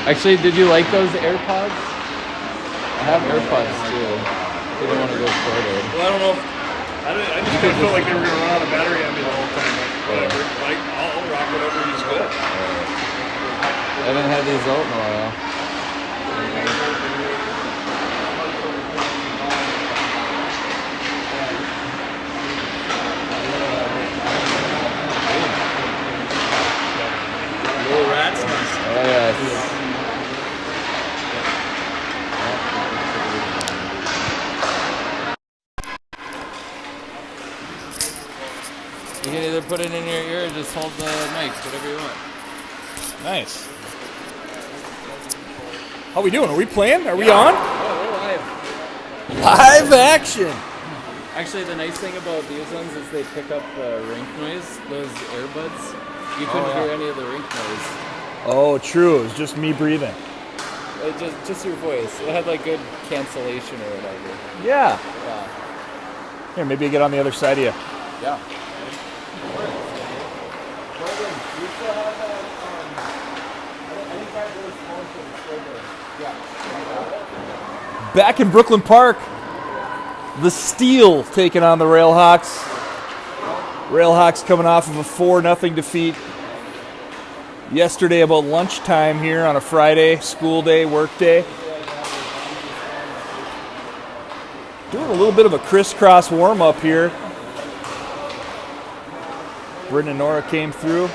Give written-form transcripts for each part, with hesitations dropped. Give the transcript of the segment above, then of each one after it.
Actually, did you like those AirPods? I have AirPods too. They don't want to go shorter. Well, I don't know. I just kind of felt like they were going to run out of battery on me the whole time. Like, whatever. Like, I'll rock whatever. He's good. I haven't had these out in a while. Little rat's nest. Oh, yes. You can either put it in your ear or just hold the mic, whatever you want. Nice. How we doing? Are we playing? Are we on? Oh, we're live. Live action. Actually, the nice thing about these ones is they pick up the rink noise, those earbuds. You couldn't hear any of the rink noise. Oh, true. It was just me breathing. Just your voice. It had like good cancellation or whatever. Yeah. Yeah. Here, maybe I get on the other side of you. Yeah. Back in Brooklyn Park, the Steel taking on the Railhawks. Railhawks coming off of a 4-0 defeat yesterday about lunchtime here on a Friday, school day, work day. Doing a little bit of a crisscross warm-up here. Bryn and Nora came through.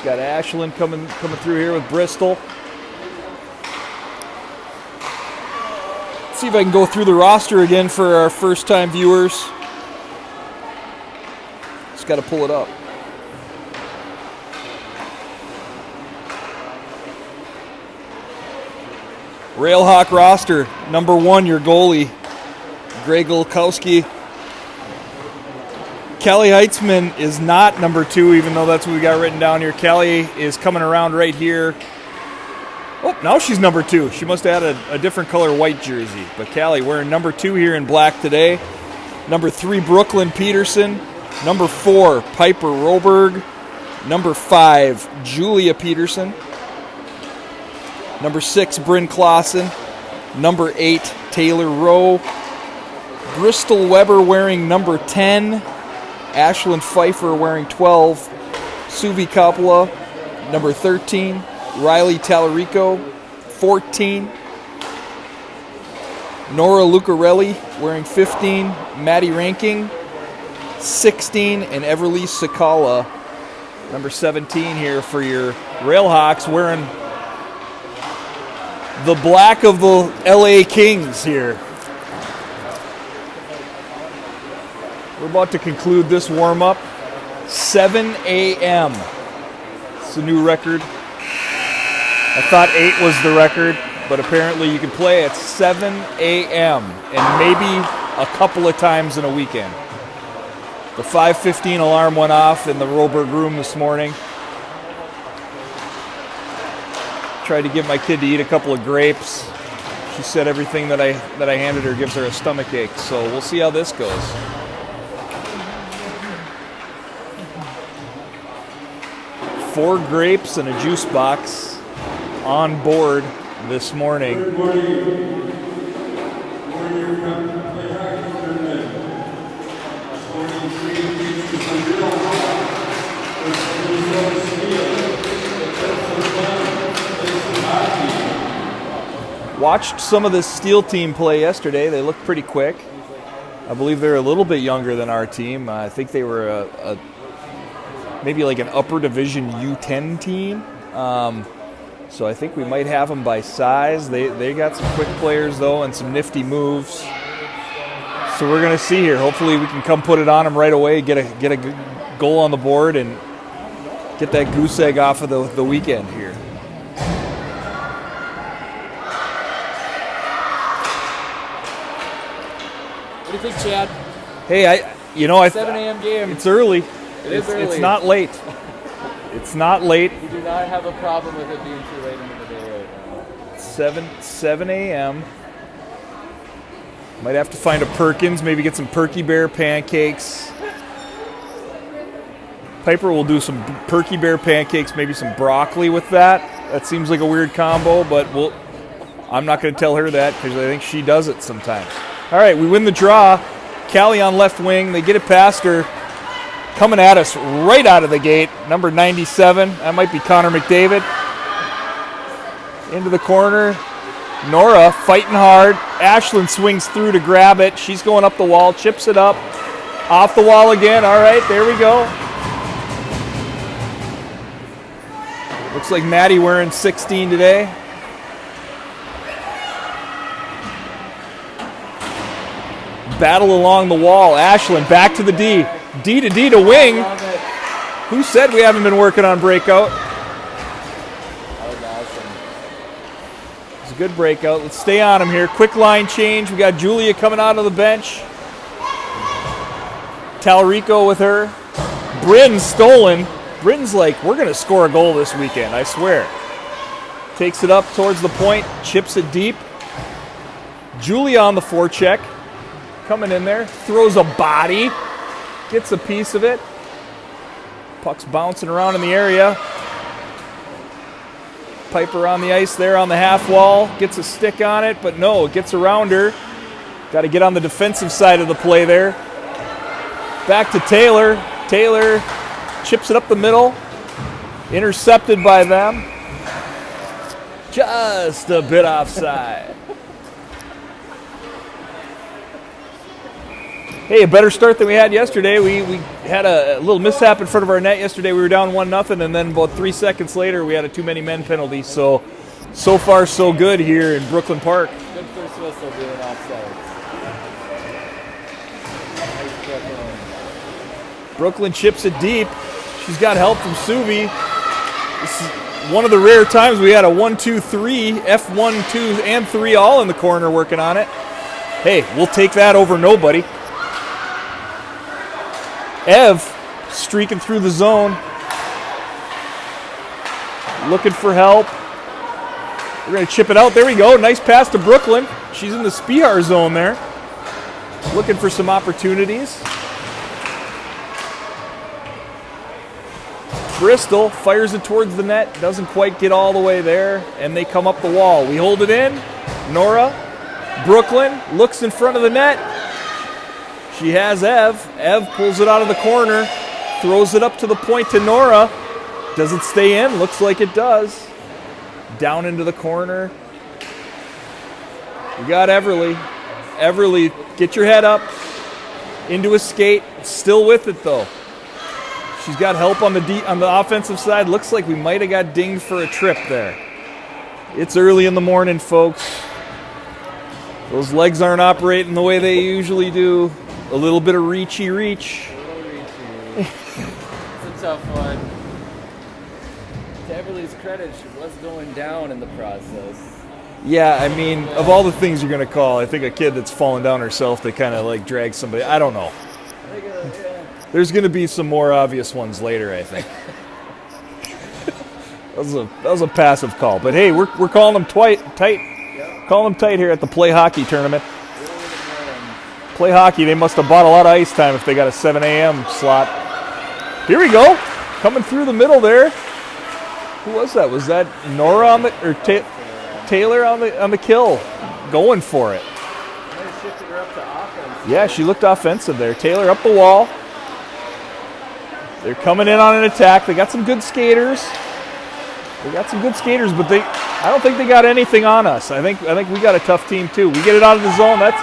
Got Ashlyn coming through here with Bristol. Let's see if I can go through the roster again for our first-time viewers. Just got to pull it up. Railhawk roster. Number 1, your goalie, Greg Golkowski. Kelly Heitzman is not number 2, even though that's what we got written down here. Kelly is coming around right here. Oh, now she's number 2. She must have had a different color white jersey. But Kelly wearing number 2 here in black today. Number 3, Brooklyn Peterson. Number 4, Piper Roberg. Number 5, Julia Peterson. Number 6, Bryn Clausen. Number 8, Taylor Rowe. Bristol Weber wearing number 10. Ashlyn Pfeiffer wearing 12. Suvi Coppola, number 13. Riley Tallarico, 14. Nora Lucarelli wearing 15. Maddie Ranking, 16. And Everly Sakala, number 17 here for your Railhawks, wearing the black of the LA Kings here. We're about to conclude this warm-up. 7 a.m. It's a new record. I thought 8 was the record, but apparently you can play at 7 a.m. and maybe a couple of times in a weekend. The 5:15 alarm went off in the Roberg room this morning. Tried to give my kid to eat a couple of grapes. She said everything that I handed her gives her a stomach ache, so we'll see how this goes. Four grapes and a juice box on board this morning. Watched some of this Steel team play yesterday. They looked pretty quick. I believe they're a little bit younger than our team. I think they were maybe like an upper division U10 team. So I think we might have them by size. They got some quick players, though, and some nifty moves. So we're going to see here. Hopefully we can come put it on them right away, get a goal on the board, and get that goose egg off of the weekend here. What do you think, Chad? Hey, I 7 a.m. game. It's early. It is early. It's not late. It's not late. We do not have a problem with it being too late into the day right now. 7 a.m. Might have to find a Perkins, maybe get some Perky Bear pancakes. Piper will do some Perky Bear pancakes, maybe some broccoli with that. That seems like a weird combo, but I'm not going to tell her that because I think she does it sometimes. All right, we win the draw. Callie on left wing. They get it past her. Coming at us right out of the gate, number 97. That might be Connor McDavid. Into the corner. Nora fighting hard. Ashlyn swings through to grab it. She's going up the wall, chips it up. Off the wall again. All right, there we go. Looks like Maddie wearing 16 today. Battle along the wall. Ashlyn back to the D. D to D to wing. Who said we haven't been working on breakout? That was awesome. It's a good breakout. Let's stay on him here. Quick line change. We got Julia coming out of the bench. Talrico with her. Bryn stolen. Bryn's like, we're going to score a goal this weekend, I swear. Takes it up towards the point. Chips it deep. Julia on the forecheck. Coming in there. Throws a body. Gets a piece of it. Puck's bouncing around in the area. Piper on the ice there on the half wall. Gets a stick on it, but no, it gets around her. Got to get on the defensive side of the play there. Back to Taylor. Taylor chips it up the middle. Intercepted by them. Just a bit offside. Hey, a better start than we had yesterday. We had a little mishap in front of our net yesterday. We were down 1-0, and then about 3 seconds later, we had a too many men penalty. So far, so good here in Brooklyn Park. Good first whistle being offside. Brooklyn chips it deep. She's got help from Suvi. This is one of the rare times we had a 1-2-3, F1, 2, and 3 all in the corner working on it. Hey, we'll take that over nobody. Ev streaking through the zone. Looking for help. We're going to chip it out. There we go. Nice pass to Brooklyn. She's in the Spihar zone there. Looking for some opportunities. Bristol fires it towards the net. Doesn't quite get all the way there. And they come up the wall. We hold it in. Nora. Brooklyn looks in front of the net. She has Ev. Ev pulls it out of the corner. Throws it up to the point to Nora. Does it stay in? Looks like it does. Down into the corner. We got Everly. Everly, get your head up. Into a skate. Still with it, though. She's got help on the offensive side. Looks like we might have got dinged for a trip there. It's early in the morning, folks. Those legs aren't operating the way they usually do. A little bit of reachy reach. It's a tough one. To Everly's credit, she was going down in the process. Yeah, I mean, of all the things you're going to call, I think a kid that's fallen down herself to kind of like drag somebody, I don't know. There's going to be some more obvious ones later, I think. that was a passive call. But hey, we're calling them tight. Yep. Calling them tight here at the Play Hockey tournament. Play Hockey, they must have bought a lot of ice time if they got a 7 a.m. slot. Here we go. Coming through the middle there. Who was that? Was that Nora on the or Taylor on the kill? Going for it. Shifted her up to offense. Yeah, she looked offensive there. Taylor up the wall. They're coming in on an attack. They got some good skaters. But I don't think they got anything on us. I think we got a tough team too. We get it out of the zone. That's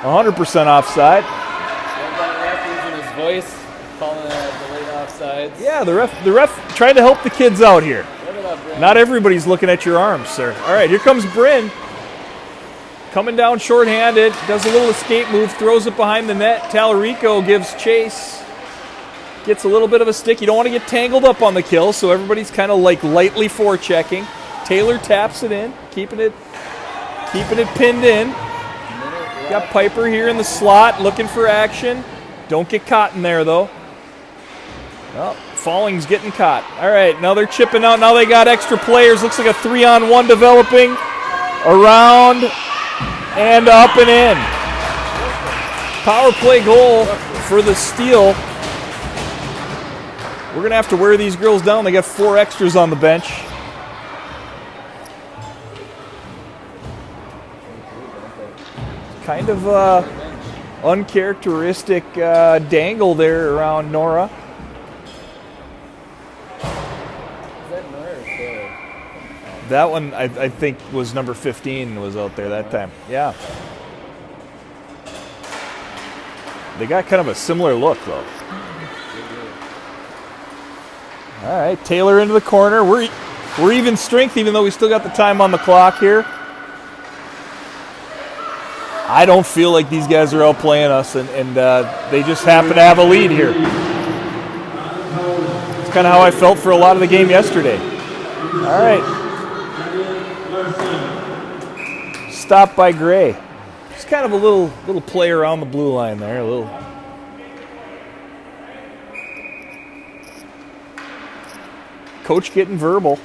100% offside. That ref using his voice, calling the late offsides. Yeah, the ref trying to help the kids out here. Not everybody's looking at your arms, sir. All right, here comes Bryn. Coming down shorthanded, does a little escape move, throws it behind the net. Talarico gives chase. Gets a little bit of a stick. You don't want to get tangled up on the kill, so everybody's kind of like lightly forechecking. Taylor taps it in, keeping it pinned in. Got Piper here in the slot, looking for action. Don't get caught in there, though. Well, Falling's getting caught. All right, now they're chipping out. Now they got extra players. Looks like a 3-on-1 developing. Around and up and in. Power play goal for the Steel. We're going to have to wear these girls down. They got 4 extras on the bench. Kind of uncharacteristic dangle there around Nora. That one, I think, was number 15 was out there that time. Yeah. They got kind of a similar look, though. All right, Taylor into the corner. We're even strength, even though we still got the time on the clock here. I don't feel like these guys are outplaying us, and they just happen to have a lead here. It's kind of how I felt for a lot of the game yesterday. All right. Stop by Gray. Just kind of a little play around the blue line there. A little. Coach getting verbal.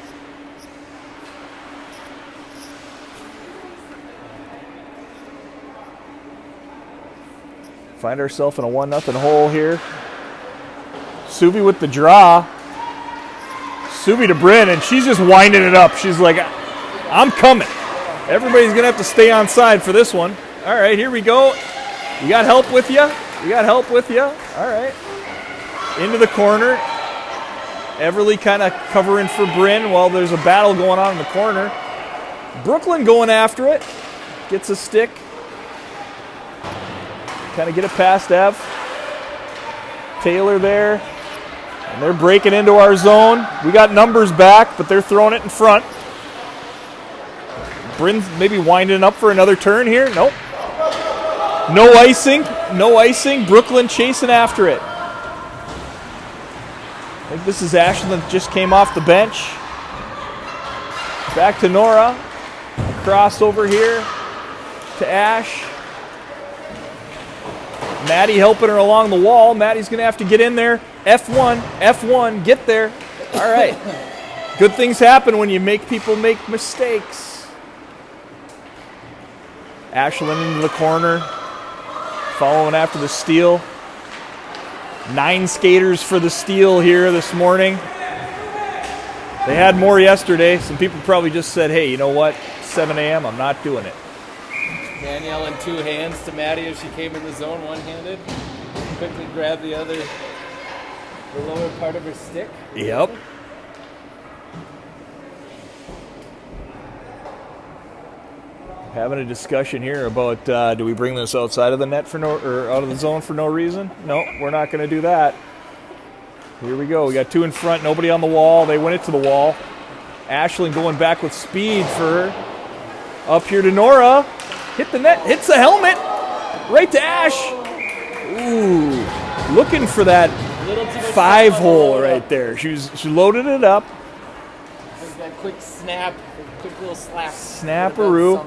Find ourselves in a 1-0 hole here. Subi with the draw. Subi to Bryn, and she's just winding it up. She's like, I'm coming. Everybody's going to have to stay on side for this one. All right, here we go. You got help with you? You got help with you? All right. Into the corner. Everly kind of covering for Bryn while there's a battle going on in the corner. Brooklyn going after it. Gets a stick. Kind of get it past Ev. Taylor there. And they're breaking into our zone. We got numbers back, but they're throwing it in front. Bryn's maybe winding up for another turn here. Nope. No icing. No icing. Brooklyn chasing after it. I think this is Ashlyn that just came off the bench. Back to Nora. Cross over here to Ash. Maddie helping her along the wall. Maddie's going to have to get in there. F1, get there. All right. Good things happen when you make people make mistakes. Ashlyn into the corner. Following after the steal. 9 skaters for the steal here this morning. They had more yesterday. Some people probably just said, hey, you know what? 7 a.m., I'm not doing it. Danielle in 2 hands to Maddie as she came in the zone, one-handed. Quickly grabbed the lower part of her stick. Yep. Having a discussion here about do we bring this outside of the net or out of the zone for no reason? No, we're not going to do that. Here we go. We got 2 in front, nobody on the wall. They went it to the wall. Ashlyn going back with speed for her. Up here to Nora. Hit the net, hits the helmet. Right to Ash. Ooh, looking for that 5-hole right there. She loaded it up. That quick snap, quick little slap. Snapperoo.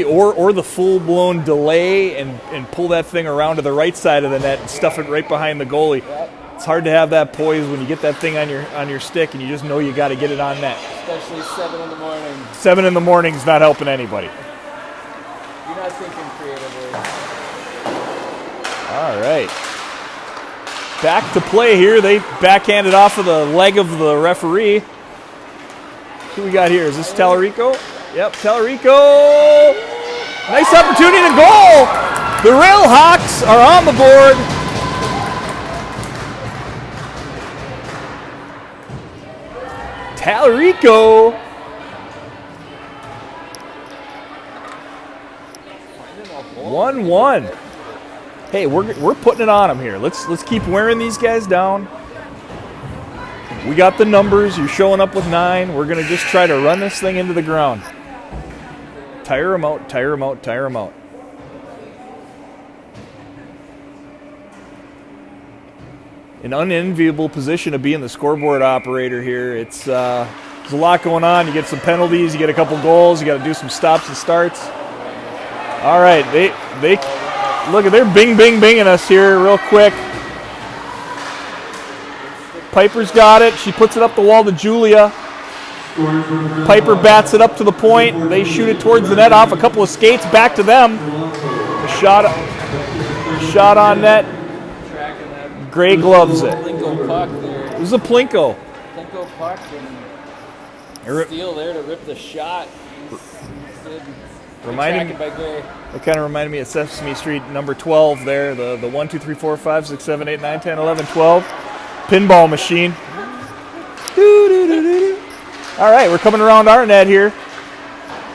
Or the full-blown delay and pull that thing around to the right side of the net and stuff it right behind the goalie. Yep. It's hard to have that poise when you get that thing on your stick and you just know you got to get it on net. Especially 7 in the morning. 7 in the morning is not helping anybody. You're not thinking creatively. All right. Back to play here. They backhanded off of the leg of the referee. Who we got here? Is this Tallarico? Yep, Tallarico. Nice opportunity to goal. The Railhawks are on the board. Tallarico. 1-1. Hey, we're putting it on them here. Let's keep wearing these guys down. We got the numbers. You're showing up with 9. We're going to just try to run this thing into the ground. Tire them out, tire them out, tire them out. An unenviable position to be in the scoreboard operator here. There's a lot going on. You get some penalties, you get a couple goals, you got to do some stops and starts. All right, they look at they're binging us here real quick. Piper's got it. She puts it up the wall to Julia. Piper bats it up to the point. They shoot it towards the net off a couple of skates. Back to them. A shot on net. Gray gloves it. was a Plinko. Plinko puck and steal there to rip the shot. Good Reminding by Gray. It kind of reminded me of Sesame Street number 12 there. The 1, 2, 3, 4, 5, 6, 7, 8, 9, 10, 11, 12. Pinball machine. Doo-doo-doo-doo-doo. All right, we're coming around our net here.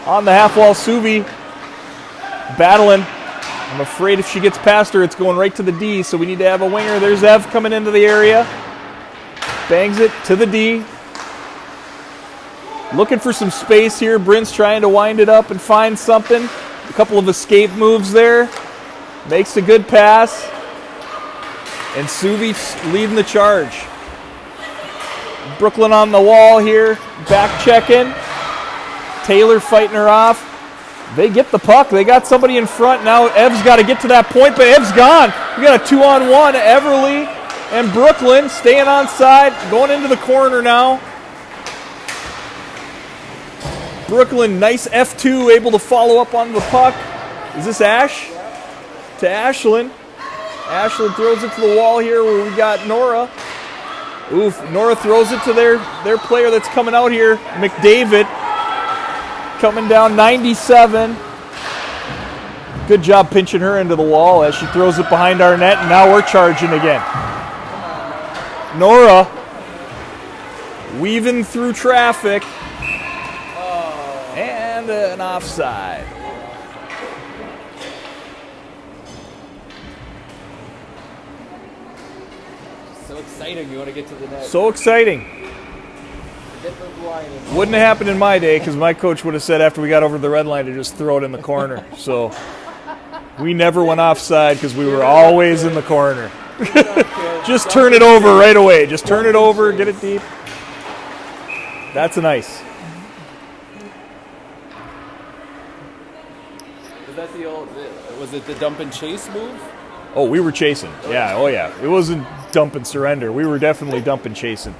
On the half wall, Suvi battling. I'm afraid if she gets past her, it's going right to the D, so we need to have a winger. There's Ev coming into the area. Bangs it to the D. Looking for some space here. Bryn's trying to wind it up and find something. A couple of escape moves there. Makes a good pass. And Suvi leading the charge. Brooklyn on the wall here. Back checking. Taylor fighting her off. They get the puck. They got somebody in front. Now Ev's got to get to that point, but Ev's gone. We got a 2-on-1. Everly and Brooklyn staying on side. Going into the corner now. Brooklyn, nice F2, able to follow up on the puck. Is this Ash? To Ashlyn. Ashlyn throws it to the wall here where we got Nora. Oof, Nora throws it to their player that's coming out here, McDavid. Coming down 97. Good job pinching her into the wall as she throws it behind our net, and now we're charging again. Nora weaving through traffic. And an offside. So exciting, you want to get to the net. So exciting. Wouldn't have happened in my day because my coach would have said after we got over the red line to just throw it in the corner. So we never went offside because we were always in the corner. Just turn it over right away. Just turn it over, get it deep. That's an ice. Was it the dump and chase move? Oh, we were chasing. Yeah, oh yeah. It wasn't dump and surrender. We were definitely dump and chasing.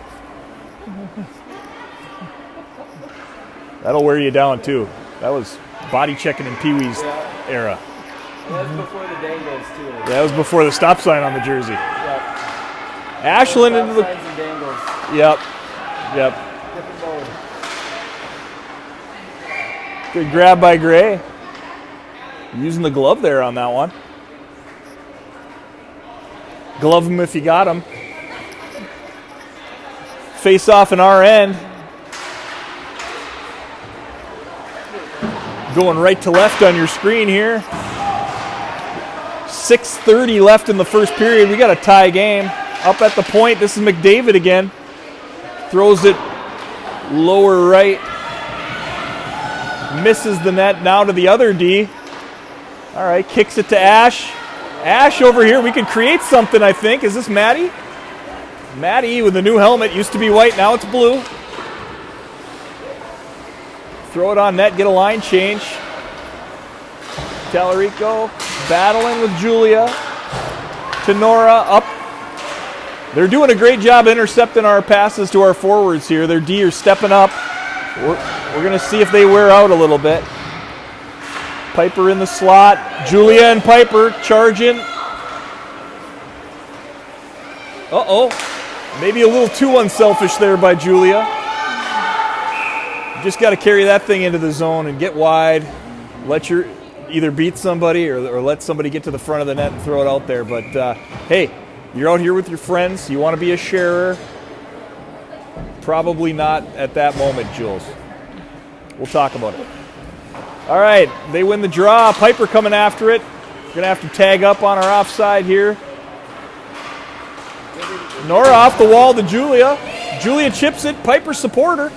That'll wear you down too. That was body checking in Pee Wee's era. That was before the dangles too. Yeah, that was before the stop sign on the jersey. Yep. Ashlyn into the. Signs and dangles. Yep. Yep. Different mode. Good grab by Gray. Using the glove there on that one. Glove him if you got him. Face off in our end. Going right to left on your screen here. 6:30 left in the first period. We got a tie game. Up at the point, this is McDavid again. Throws it lower right. Misses the net now to the other D. All right, kicks it to Ash. Ash over here, we could create something, I think. Is this Maddie? Maddie with the new helmet. Used to be white, now it's blue. Throw it on net, get a line change. Tallarico battling with Julia. To Nora, up. They're doing a great job intercepting our passes to our forwards here. Their D are stepping up. We're going to see if they wear out a little bit. Piper in the slot. Julia and Piper charging. Uh-oh. Maybe a little too unselfish there by Julia. You just got to carry that thing into the zone and get wide. Let your either beat somebody or let somebody get to the front of the net and throw it out there. But, hey, you're out here with your friends. You want to be a sharer. Probably not at that moment, Jules. We'll talk about it. All right, they win the draw. Piper coming after it. Going to have to tag up on our offside here. Nora off the wall to Julia. Julia chips it. Piper supporter.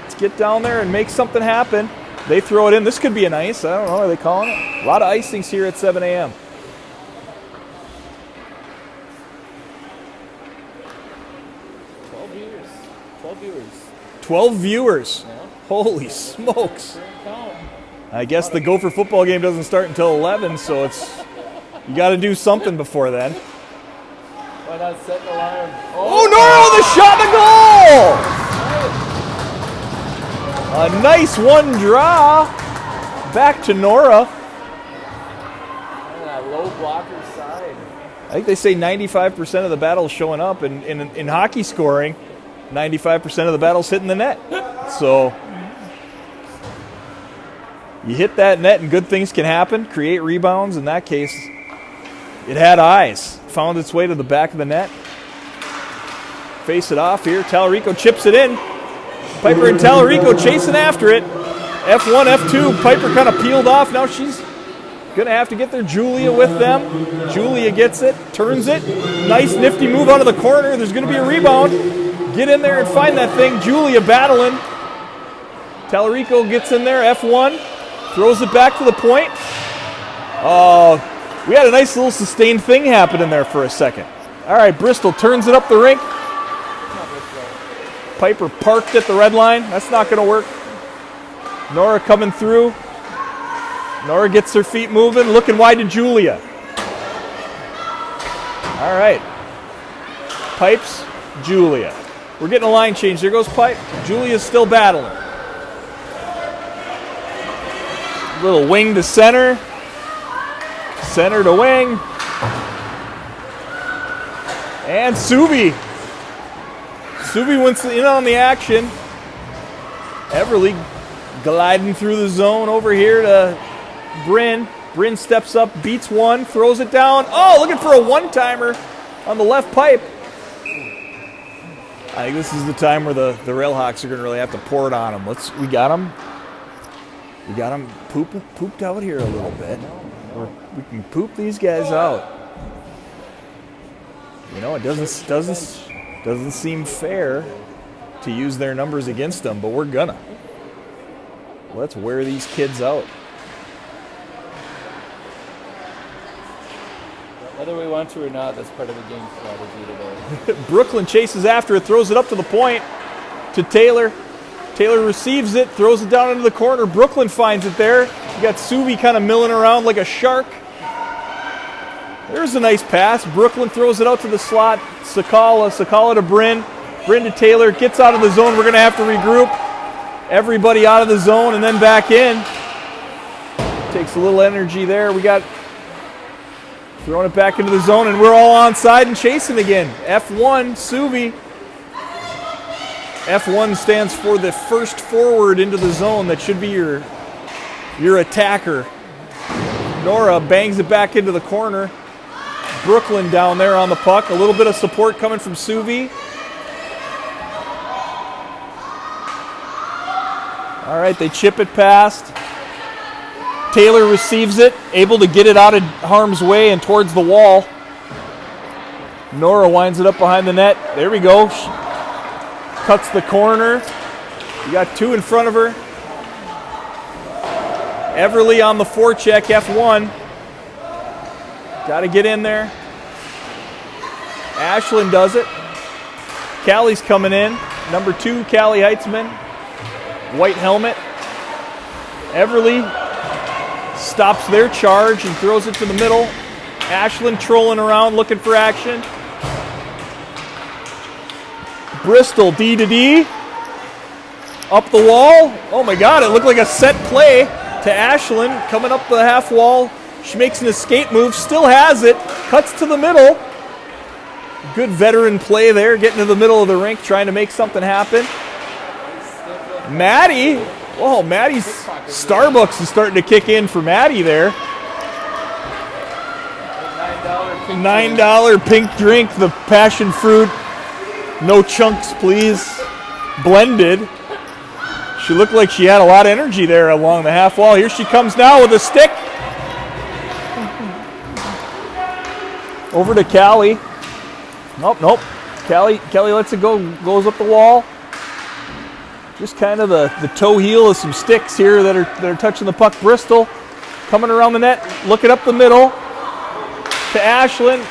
Let's get down there and make something happen. They throw it in. This could be an ice. I don't know. Are they calling it? A lot of icings here at 7 a.m. 12 viewers. Yeah. Holy smokes. I guess the Gopher football game doesn't start until 11, so you got to do something before then. Why not set the alarm? Oh, Nora, the shot to goal! A nice one draw. Back to Nora. That low blocker side. I think they say 95% of the battle's showing up, and in hockey scoring, 95% of the battle's hitting the net. So you hit that net and good things can happen, create rebounds. In that case, it had eyes. Found its way to the back of the net. Face it off here. Tallarico chips it in. Piper and Tallarico chasing after it. F1, F2. Piper kind of peeled off. Now she's going to have to get there. Julia with them. Julia gets it. Turns it. Nice nifty move out of the corner. There's going to be a rebound. Get in there and find that thing. Julia battling. Tallarico gets in there. F1. Throws it back to the point. Oh, we had a nice little sustained thing happen in there for a second. All right, Bristol turns it up the rink. Piper parked at the red line. That's not going to work. Nora coming through. Nora gets her feet moving, looking wide to Julia. All right. Pipes, Julia. We're getting a line change. There goes Pipe. Julia's still battling. Little wing to center. Center to wing. And Subi. Subi went in on the action. Everly gliding through the zone over here to Bryn. Bryn steps up, beats one, throws it down. Oh, looking for a one-timer on the left pipe. I think this is the time where the Railhawks are going to really have to pour it on them. We got them. We got them pooped out here a little bit. We can poop these guys out. You know, it doesn't seem fair to use their numbers against them, but we're gonna. Let's wear these kids out. Whether we want to or not, that's part of the game strategy today. Brooklyn chases after it, throws it up to the point to Taylor. Taylor receives it, throws it down into the corner. Brooklyn finds it there. You got Suvi kind of milling around like a shark. There's a nice pass. Brooklyn throws it out to the slot. Sakala to Bryn. Bryn to Taylor. Gets out of the zone. We're going to have to regroup. Everybody out of the zone and then back in. Takes a little energy there. We got throwing it back into the zone, and we're all onside and chasing again. F1, Suvi. F1 stands for the first forward into the zone. That should be your attacker. Nora bangs it back into the corner. Brooklyn down there on the puck. A little bit of support coming from Suvi. All right, they chip it past. Taylor receives it, able to get it out of harm's way and towards the wall. Nora winds it up behind the net. There we go. Cuts the corner. You got two in front of her. Everly on the forecheck, F1. Got to get in there. Ashlyn does it. Callie's coming in. Number 2, Callie Heitzman. White helmet. Everly stops their charge and throws it to the middle. Ashlyn trolling around looking for action. Bristol D to D. Up the wall. Oh my God, it looked like a set play to Ashlyn coming up the half wall. She makes an escape move, still has it, cuts to the middle. Good veteran play there, getting to the middle of the rink, trying to make something happen. Maddie, Maddie's Starbucks is starting to kick in for Maddie there. $9 pink drink, the passion fruit, no chunks please, blended. She looked like she had a lot of energy there along the half wall. Here she comes now with a stick. Over to Callie. Nope. Callie lets it go, goes up the wall. Just kind of the toe heel of some sticks here that are touching the puck. Bristol coming around the net, looking up the middle to Ashlyn.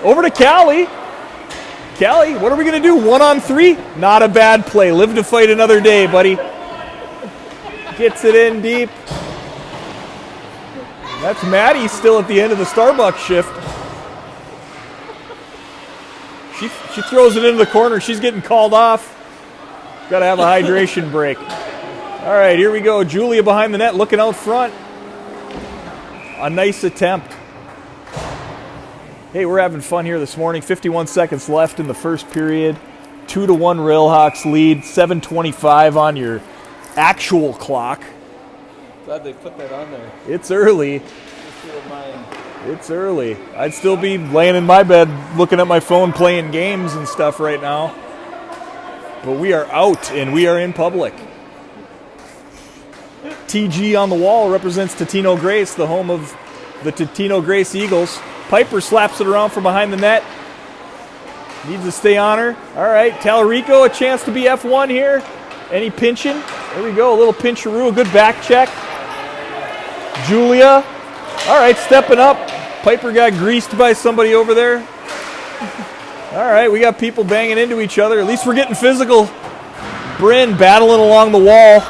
Over to Callie. Callie, what are we going to do? 1-on-3? Not a bad play. Live to fight another day, buddy. Gets it in deep. That's Maddie still at the end of the Starbucks shift. She throws it into the corner. She's getting called off. Got to have a hydration break. All right, here we go. Julia behind the net looking out front. A nice attempt. Hey, we're having fun here this morning. 51 seconds left in the first period. 2-1 Railhawks lead. 7:25 on your actual clock. Glad they put that on there. It's early. Just to remind. It's early. I'd still be laying in my bed looking at my phone playing games and stuff right now. But we are out and we are in public. TG on the wall represents Totino Grace, the home of the Totino Grace Eagles. Piper slaps it around from behind the net. Needs to stay on her. All right, Talarico, a chance to be F1 here. Any pinching? There we go, a little pincharoo, a good back check. Julia, all right, stepping up. Piper got greased by somebody over there. All right, we got people banging into each other. At least we're getting physical. Bryn battling along the wall.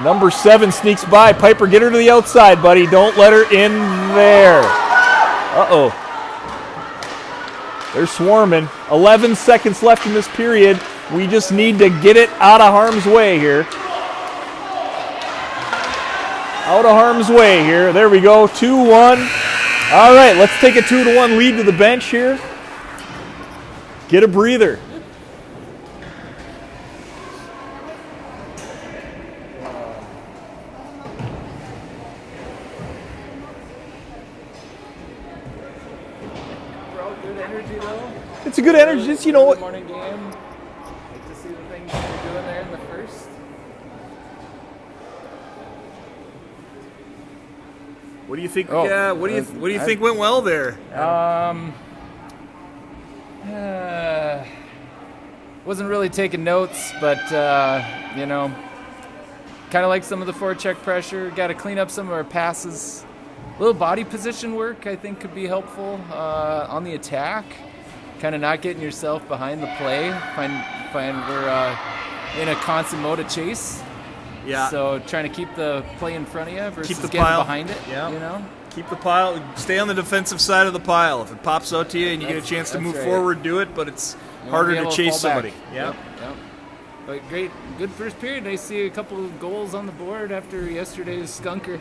Number 7 sneaks by. Piper, get her to the outside, buddy. Don't let her in there. Uh-oh. They're swarming. 11 seconds left in this period. We just need to get it out of harm's way here. Out of harm's way here. There we go. 2-1. All right, let's take a 2-1 lead to the bench here. Get a breather. Good energy though. It's a good energy. It's, you know what? Morning game. Like to see the things they're doing there in the first. What do you think? Oh, What do you think went well there? Wasn't really taking notes, but you know, kind of like some of the forecheck pressure. Got to clean up some of our passes. A little body position work, I think, could be helpful on the attack. Kind of not getting yourself behind the play. Find we're in a constant mode of chase. Yeah. So trying to keep the play in front of you versus Keep the getting pile. behind it. Yeah. You know. Keep the pile. Stay on the defensive side of the pile. If it pops out to you and you get a chance to That's move right. forward, do it. But it's You harder wanna be to able chase fall back. somebody. Yeah. Yep. But good first period. I see a couple of goals on the board after yesterday's skunker.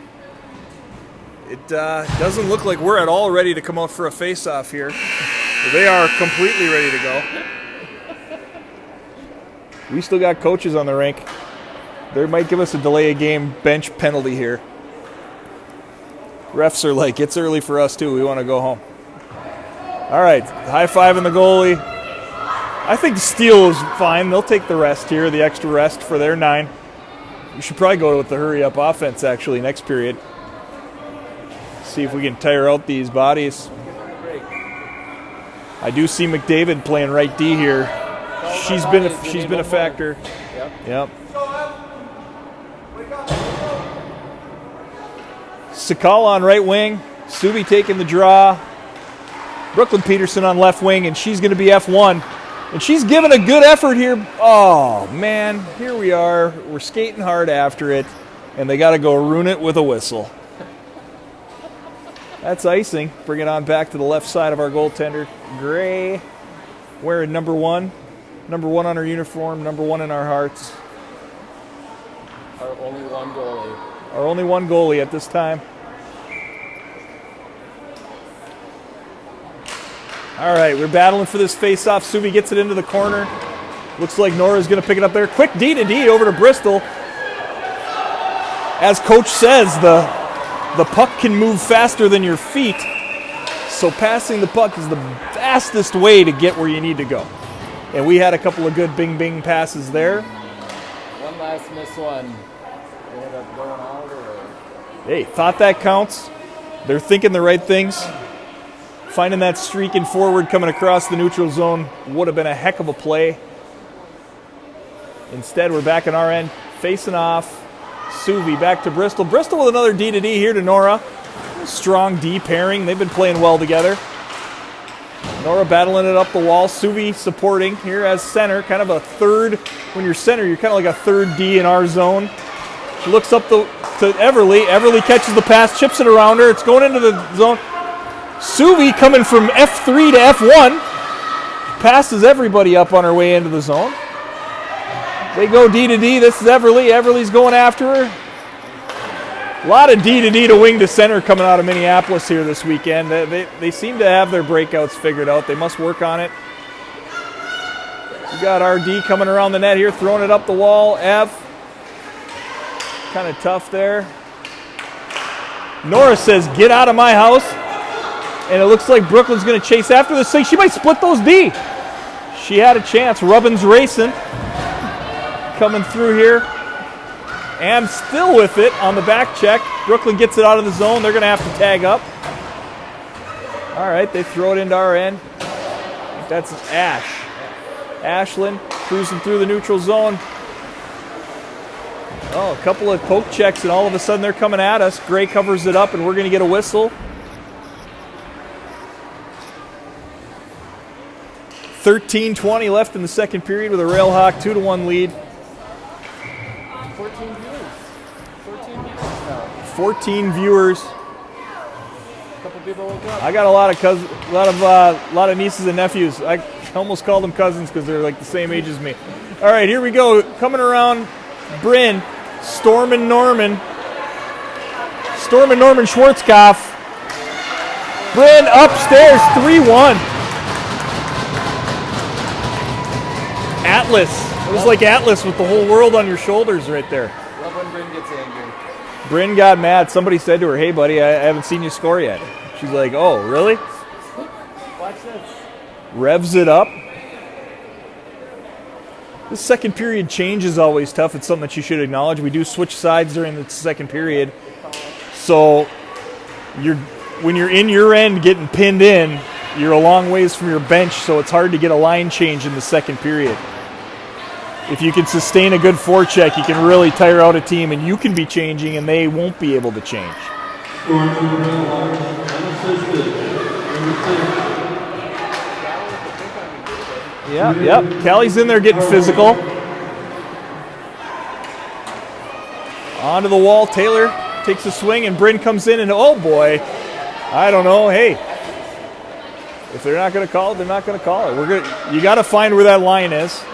It doesn't look like we're at all ready to come out for a face-off here. They are completely ready to go. We still got coaches on the rink. They might give us a delay of game bench penalty here. Refs are like, it's early for us too. We want to go home. All right, high-fiving the goalie. I think the steal is fine. They'll take the rest here, the extra rest for their 9. We should probably go with the hurry-up offense, actually, next period. See if we can tire out these bodies. I do see McDavid playing right D here. She's been a factor. Yep. Sakala on right wing. Subi taking the draw. Brooklyn Peterson on left wing, and she's going to be F1. And she's giving a good effort here. Oh, man. Here we are. We're skating hard after it, and they got to go ruin it with a whistle. That's icing. Bring it on back to the left side of our goaltender. Gray wearing number 1. Number 1 on her uniform. Number 1 in our hearts. Our only one goalie. Our only one goalie at this time. All right, we're battling for this face-off. Subi gets it into the corner. Looks like Nora's going to pick it up there. Quick D-to-D over to Bristol. As Coach says, the puck can move faster than your feet. So passing the puck is the fastest way to get where you need to go. And we had a couple of good bing-bing passes there. One last miss one. They ended up going out or... Hey, thought that counts. They're thinking the right things. Finding that streaking forward coming across the neutral zone would have been a heck of a play. Instead, we're back in our end, facing off. Suvi back to Bristol. Bristol with another D-to-D here to Nora. Strong D pairing. They've been playing well together. Nora battling it up the wall. Suvi supporting here as center. Kind of a third. When you're center, you're kind of like a third D in our zone. She looks up to Everly. Everly catches the pass, chips it around her. It's going into the zone. Suvi coming from F3 to F1. Passes everybody up on her way into the zone. They go D to D. This is Everly. Everly's going after her. A lot of D to D to wing to center coming out of Minneapolis here this weekend. They seem to have their breakouts figured out. They must work on it. We got RD coming around the net here, throwing it up the wall. Ev. Kind of tough there. Nora says, get out of my house. And it looks like Brooklyn's going to chase after this thing. She might split those D. She had a chance. Rubbin's racing. Coming through here. And still with it on the back check. Brooklyn gets it out of the zone. They're going to have to tag up. All right, they throw it into our end. I think that's Ash. Ashlyn cruising through the neutral zone. Oh, a couple of poke checks, and all of a sudden they're coming at us. Gray covers it up, and we're going to get a whistle. 13:20 left in the second period with a Railhawk 2-1 lead. 14 viewers. 14 viewers now. 14 viewers. A couple people woke up. I got a lot of cousins, a lot of nieces and nephews. I almost call them cousins because they're like the same age as me. All right, here we go. Coming around, Bryn, Storm and Norman Schwarzkopf. Bryn upstairs, 3-1. Atlas. It was like Atlas with the whole world on your shoulders right there. Love when Bryn gets angry. Bryn got mad. Somebody said to her, hey, buddy, I haven't seen you score yet. She's like, oh, really? Watch this. Revs it up. This second period change is always tough. It's something that you should acknowledge. We do switch sides during the second period. So when you're in your end getting pinned in, you're a long ways from your bench, so it's hard to get a line change in the second period. If you can sustain a good forecheck, you can really tire out a team, and you can be changing, and they won't be able to change. Yep. Callie's in there getting physical. Onto the wall. Taylor takes a swing, and Bryn comes in, and oh boy, I don't know. Hey, if they're not going to call it, they're not going to call it. You got to find where that line is.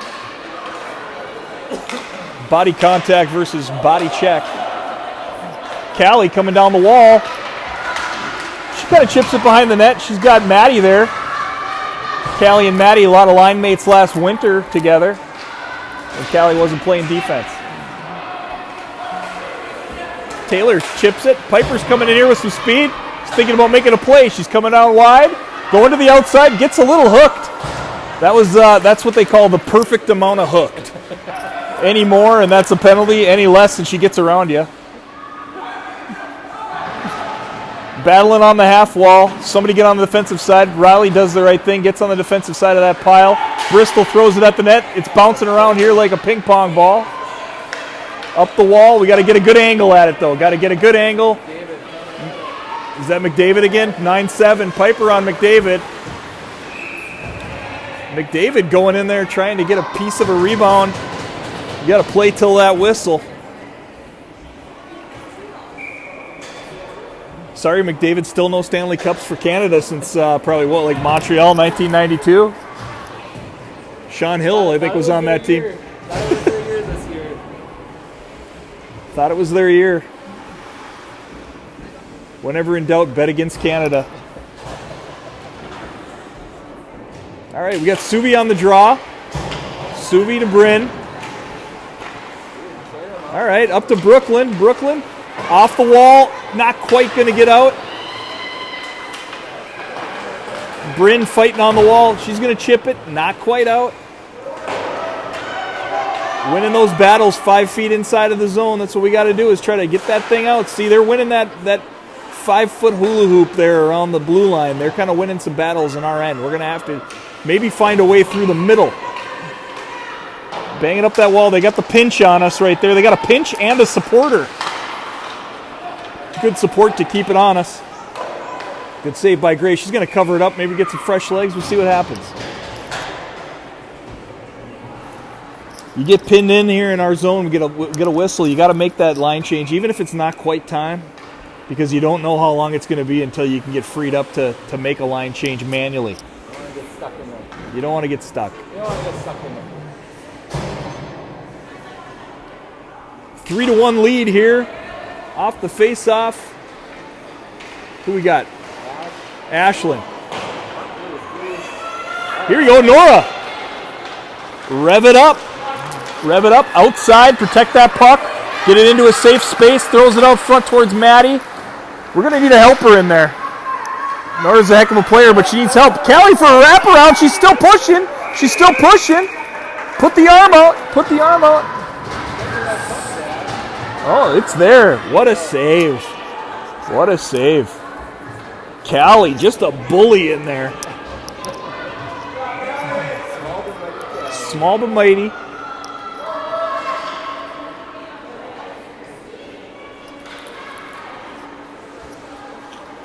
Body contact versus body check. Callie coming down the wall. She kind of chips it behind the net. She's got Maddie there. Callie and Maddie, a lot of line mates last winter together. And Callie wasn't playing defense. Taylor chips it. Piper's coming in here with some speed. She's thinking about making a play. She's coming down wide. Going to the outside. Gets a little hooked. That's what they call the perfect amount of hooked. Any more, and that's a penalty. Any less, and she gets around you. Battling on the half wall. Somebody get on the defensive side. Riley does the right thing, gets on the defensive side of that pile. Bristol throws it at the net. It's bouncing around here like a ping pong ball. Up the wall. We got to get a good angle at it, though. Got to get a good angle. Is that McDavid again? 9-7. Piper on McDavid. McDavid going in there trying to get a piece of a rebound. You got to play till that whistle. Sorry, McDavid, still no Stanley Cups for Canada since probably Montreal, 1992. Sean Hill, I think, was on that team. Thought it was their year. Whenever in doubt, bet against Canada. All right, we got Suvi on the draw. Suvi to Bryn. All right, up to Brooklyn. Brooklyn off the wall, not quite going to get out. Bryn fighting on the wall. She's going to chip it, not quite out. Winning those battles 5 feet inside of the zone. That's what we got to do, is try to get that thing out. See, they're winning that 5-foot hula hoop there around the blue line. They're kind of winning some battles on our end. We're going to have to maybe find a way through the middle. Banging up that wall. They got the pinch on us right there. They got a pinch and a supporter. Good support to keep it on us. Good save by Gray. She's going to cover it up, maybe get some fresh legs. We'll see what happens. You get pinned in here in our zone, we get a whistle. You got to make that line change, even if it's not quite time, because you don't know how long it's going to be until you can get freed up to make a line change manually. You don't want to get stuck in there. You don't want to get stuck in there. 3-1 lead here Off the face-off. Who we got? Ashlyn. Here you go, Nora. Rev it up. Rev it up. Outside. Protect that puck. Get it into a safe space. Throws it out front towards Maddie. We're going to need a helper in there. Nora's a heck of a player, but she needs help. Callie for a wraparound. She's still pushing. She's still pushing. Put the arm out. Put the arm out. Oh, it's there. What a save. What a save. Callie, just a bully in there. Small but mighty.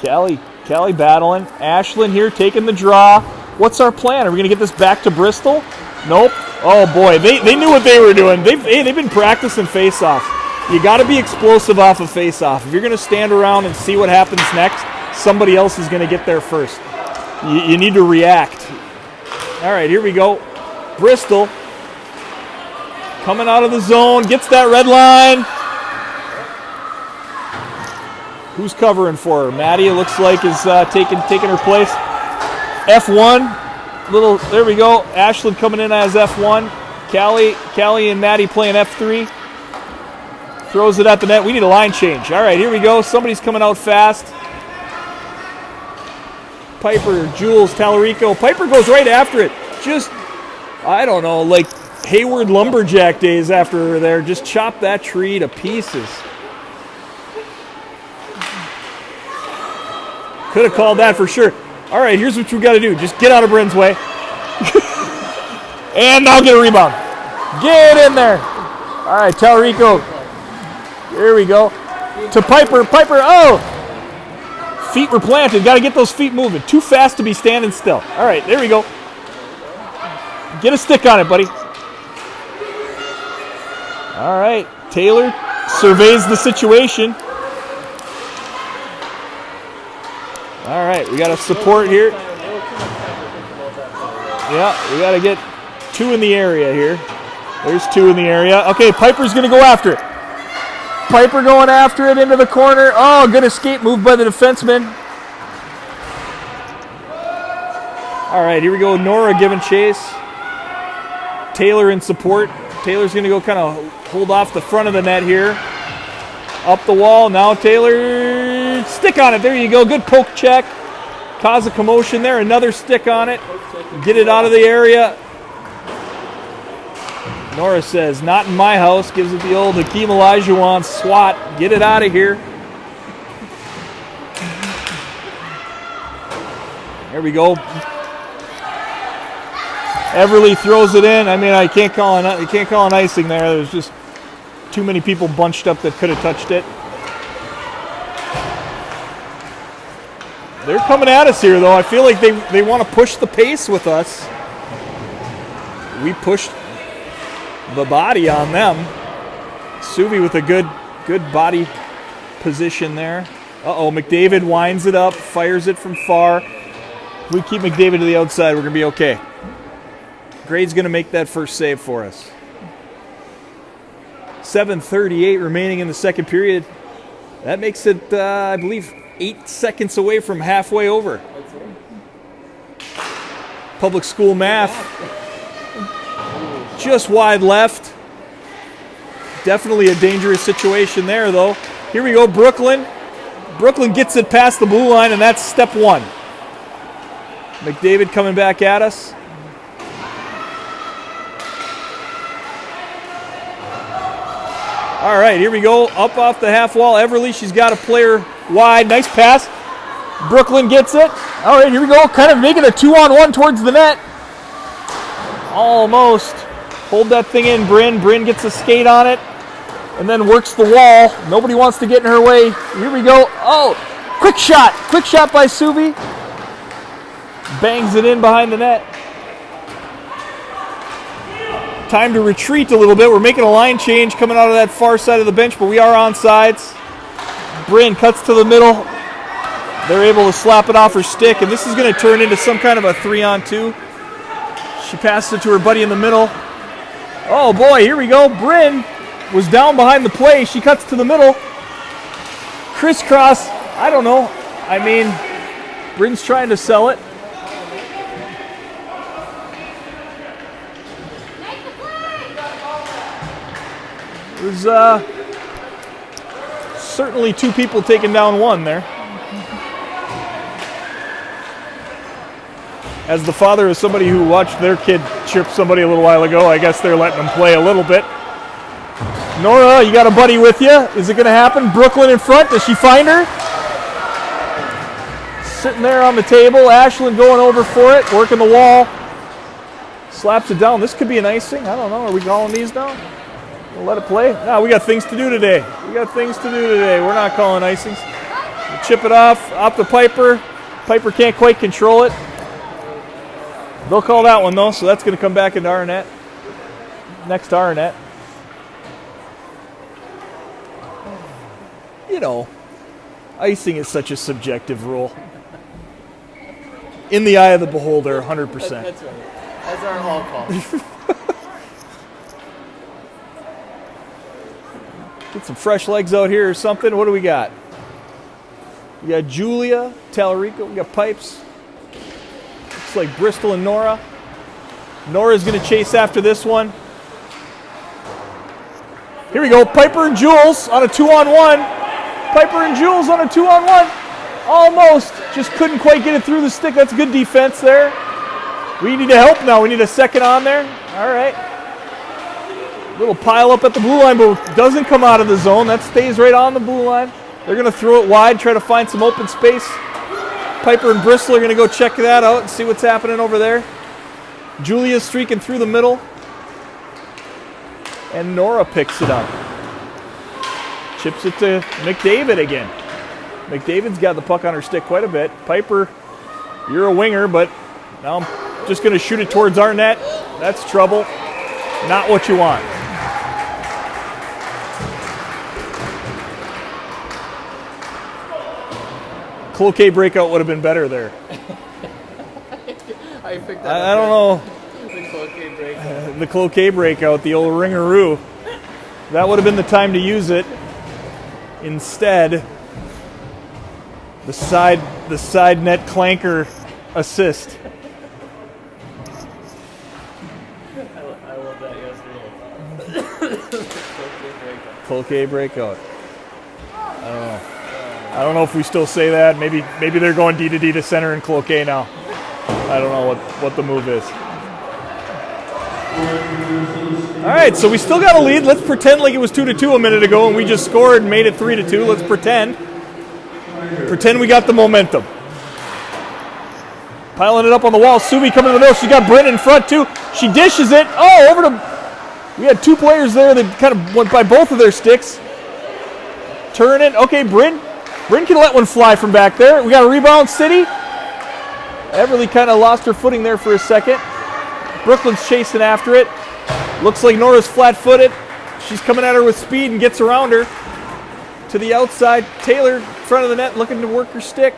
Callie battling. Ashlyn here taking the draw. What's our plan? Are we going to get this back to Bristol? Nope. Oh boy, they knew what they were doing. They've been practicing face-offs. You got to be explosive off of face-off. If you're going to stand around and see what happens next, somebody else is going to get there first. You need to react. All right, here we go. Bristol coming out of the zone, gets that red line. Who's covering for her? Maddie, it looks like, is taking her place. F1. There we go. Ashlyn coming in as F1. Callie and Maddie playing F3. Throws it at the net. We need a line change. All right, here we go. Somebody's coming out fast. Piper, Jules, Tallarico. Piper goes right after it. Just, I don't know, like Hayward Lumberjack days after there. Just chop that tree to pieces. Could have called that for sure. All right, here's what we got to do. Just get out of Bryn's way. And now get a rebound. Get in there. All right, Tallarico. Here we go. To Piper. Piper, oh! Feet were planted. Got to get those feet moving. Too fast to be standing still. All right, there we go. Get a stick on it, buddy. All right, Taylor surveys the situation. All right, we got a support here. Yeah, we got to get two in the area here. There's two in the area. Okay, Piper's going to go after it. Piper going after it into the corner. Oh, good escape move by the defenseman. All right, here we go. Nora giving chase. Taylor in support. Taylor's going to go kind of hold off the front of the net here. Up the wall. Now Taylor. Stick on it. There you go. Good poke check. Cause a commotion there. Another stick on it. Get it out of the area. Nora says, not in my house. Gives it the old Hakeem Olajuwon swat. Get it out of here. There we go. Everly throws it in. I mean, you can't call an icing there. There's just too many people bunched up that could have touched it. They're coming at us here, though. I feel like they want to push the pace with us. We pushed the body on them. Suvi with a good body position there. Uh-oh, McDavid winds it up, fires it from far. If we keep McDavid to the outside, we're going to be okay. Grade's going to make that first save for us. 7:38 remaining in the second period. That makes it, I believe, 8 seconds away from halfway over. Public school math. Just wide left. Definitely a dangerous situation there, though. Here we go, Brooklyn. Brooklyn gets it past the blue line, and that's step one. McDavid coming back at us. All right, here we go. Up off the half wall. Everly, she's got a player wide. Nice pass. Brooklyn gets it. All right, here we go. Kind of making a 2-on-1 towards the net. Almost. Hold that thing in, Bryn. Bryn gets a skate on it and then works the wall. Nobody wants to get in her way. Here we go. Oh, quick shot. Quick shot by Suvi. Bangs it in behind the net. Time to retreat a little bit. We're making a line change coming out of that far side of the bench, but we are on sides. Bryn cuts to the middle. They're able to slap it off her stick, and this is going to turn into some kind of a 3-on-2. She passes it to her buddy in the middle. Oh boy, here we go. Bryn was down behind the play. She cuts to the middle. crisscross. I don't know. I mean, Bryn's trying to sell it. There's certainly two people taking down one there. As the father of somebody who watched their kid chip somebody a little while ago, I guess they're letting them play a little bit. Nora, you got a buddy with you. Is it going to happen? Brooklyn in front. Does she find her? Sitting there on the table. Ashlyn going over for it, working the wall. Slaps it down. This could be an icing. I don't know. Are we calling these down? We'll let it play. No, we got things to do today. We're not calling icings. We'll chip it off to Piper. Piper can't quite control it. They'll call that one, though, so that's going to come back into our net. Next to our net. You know, icing is such a subjective rule. In the eye of the beholder, 100%. That's right. That's our all call. Get some fresh legs out here or something. What do we got? We got Julia, Tallarico. We got Pipes. Looks like Bristol and Nora. Nora's going to chase after this one. Here we go. Piper and Jules on a 2-on-1. Almost. Just couldn't quite get it through the stick. That's good defense there. We need help now. We need a second on there. All right. Little pile up at the blue line, but doesn't come out of the zone. That stays right on the blue line. They're going to throw it wide, try to find some open space. Piper and Bristol are going to go check that out and see what's happening over there. Julia's streaking through the middle. And Nora picks it up. Chips it to McDavid again. McDavid's got the puck on her stick quite a bit. Piper, you're a winger, but now I'm just going to shoot it towards our net. That's trouble. Not what you want. Cloquet breakout would have been better there. I picked that I don't know. The Cloquet breakout. The Cloquet breakout, the old ringaroo. That would have been the time to use it. Instead, the side net clanker assist. I love that yesterday. Cloquet breakout. I don't know if we still say that. Maybe they're going D to D to center in Cloquet now. I don't know what the move is. All right, so we still got a lead. Let's pretend like it was 2-2 a minute ago and we just scored and made it 3-2. Let's pretend. Pretend we got the momentum. Piling it up on the wall. Suvi coming to the middle. She got Bryn in front too. She dishes it. Oh, over to... We had two players there that kind of went by both of their sticks. Turn it. Okay, Bryn can let one fly from back there. We got a rebound, City. Everly kind of lost her footing there for a second. Brooklyn's chasing after it. Looks like Nora's flat-footed. She's coming at her with speed and gets around her. To the outside. Taylor in front of the net looking to work her stick.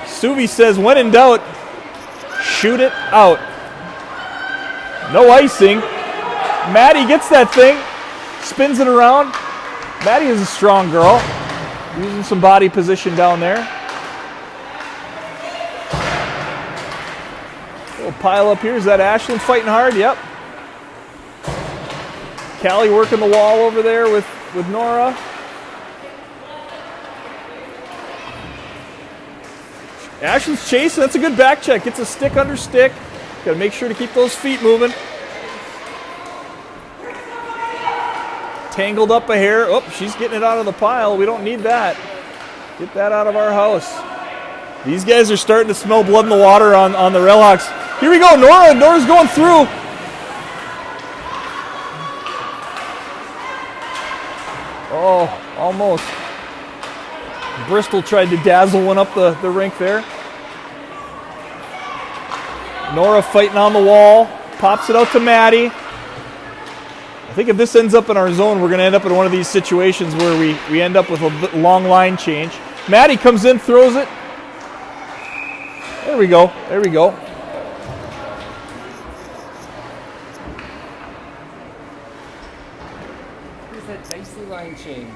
Suvi says, when in doubt, shoot it out. No icing. Maddie gets that thing. Spins it around. Maddie is a strong girl. Using some body position down there. Little pile up here. Is that Ashlyn fighting hard? Yep. Callie working the wall over there with Nora. Ashlyn's chasing. That's a good back check. Gets a stick under stick. Got to make sure to keep those feet moving. Tangled up a hair. Oh, she's getting it out of the pile. We don't need that. Get that out of our house. These guys are starting to smell blood in the water on the Railhawks. Here we go. Nora's going through. Oh, almost. Bristol tried to dazzle one up the rink there. Nora fighting on the wall. Pops it out to Maddie. I think if this ends up in our zone, we're going to end up in one of these situations where we end up with a long line change. Maddie comes in, throws it. There we go. Here's that dicey line change.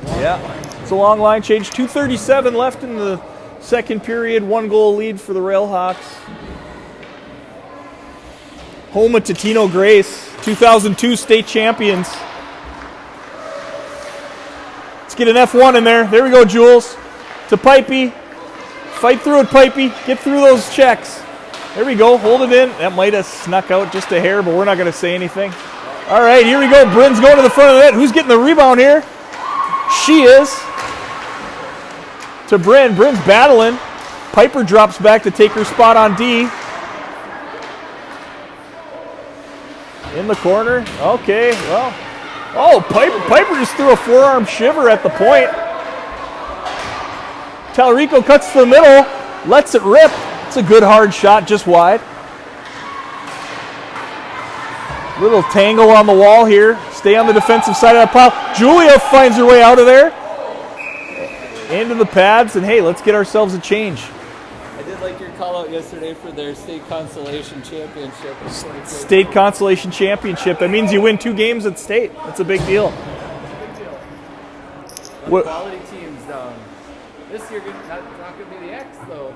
Yeah, it's a long line change. 2:37 left in the second period. 1-goal lead for the Railhawks. Home of Totino Grace, 2002 state champions. Let's get an F1 in there. There we go, Jules. To Pipey. Fight through it, Pipey. Get through those checks. There we go. Hold it in. That might have snuck out just a hair, but we're not going to say anything. All right, here we go. Bryn's going to the front of the net. Who's getting the rebound here? She is. To Bryn. Bryn's battling. Piper drops back to take her spot on D. In the corner. Okay, well. Oh, Piper just threw a forearm shiver at the point. Talarico cuts to the middle. Lets it rip. It's a good hard shot, just wide. Little tangle on the wall here. Stay on the defensive side of that pile. Julia finds her way out of there. Into the pads, and hey, let's get ourselves a change. I did like your call out yesterday for their state consolation championship. State consolation championship. That means you win 2 games at state. That's a big deal. What? Quality teams down. This year, not going to be the X, though.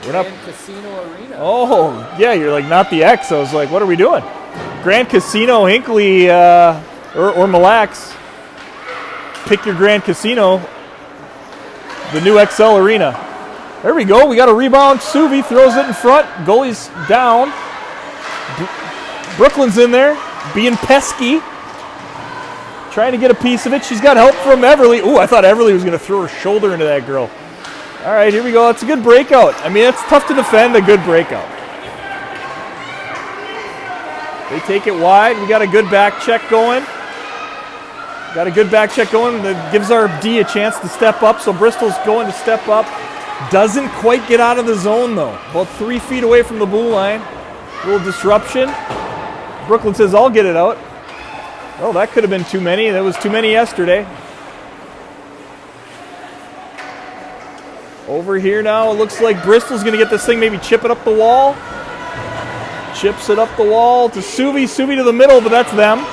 We're not. Grand Casino Arena. Oh, yeah, you're like, not the X. I was like, what are we doing? Grand Casino, Hinckley, or Mille Lacs. Pick your Grand Casino. The new XL Arena. There we go. We got a rebound. Suvi throws it in front. Goalie's down. Brooklyn's in there, being pesky. Trying to get a piece of it. She's got help from Everly. Ooh, I thought Everly was going to throw her shoulder into that girl. All right, here we go. It's a good breakout. I mean, it's tough to defend a good breakout. They take it wide. We got a good back check going. Got a good back check going that gives our D a chance to step up. So Bristol's going to step up. Doesn't quite get out of the zone, though. About 3 feet away from the blue line. A little disruption. Brooklyn says, I'll get it out. Oh, that could have been too many. That was too many yesterday. Over here now, it looks like Bristol's going to get this thing, maybe chip it up the wall. Chips it up the wall to Suvi. Suvi to the middle, but that's them.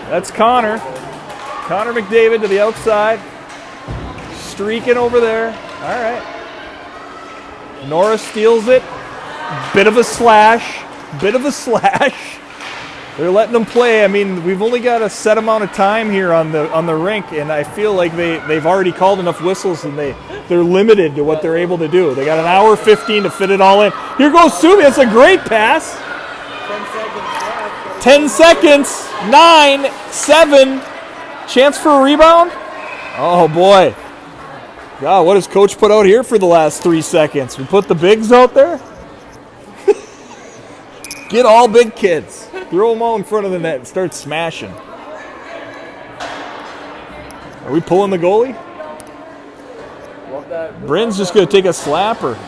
That's Connor. Connor McDavid to the outside. Streaking over there. All right. Nora steals it. Bit of a slash. Bit of a slash. They're letting them play. I mean, we've only got a set amount of time here on the rink, and I feel like they've already called enough whistles, and they're limited to what they're able to do. They got an hour 15 to fit it all in. Here goes Suvi. That's a great pass. 10 seconds. 9, 7. Chance for a rebound. Oh, boy. God, what does Coach put out here for the last 3 seconds? We put the bigs out there? Get all big kids. Throw them all in front of the net and start smashing. Are we pulling the goalie? Bryn's just going to take a slapper.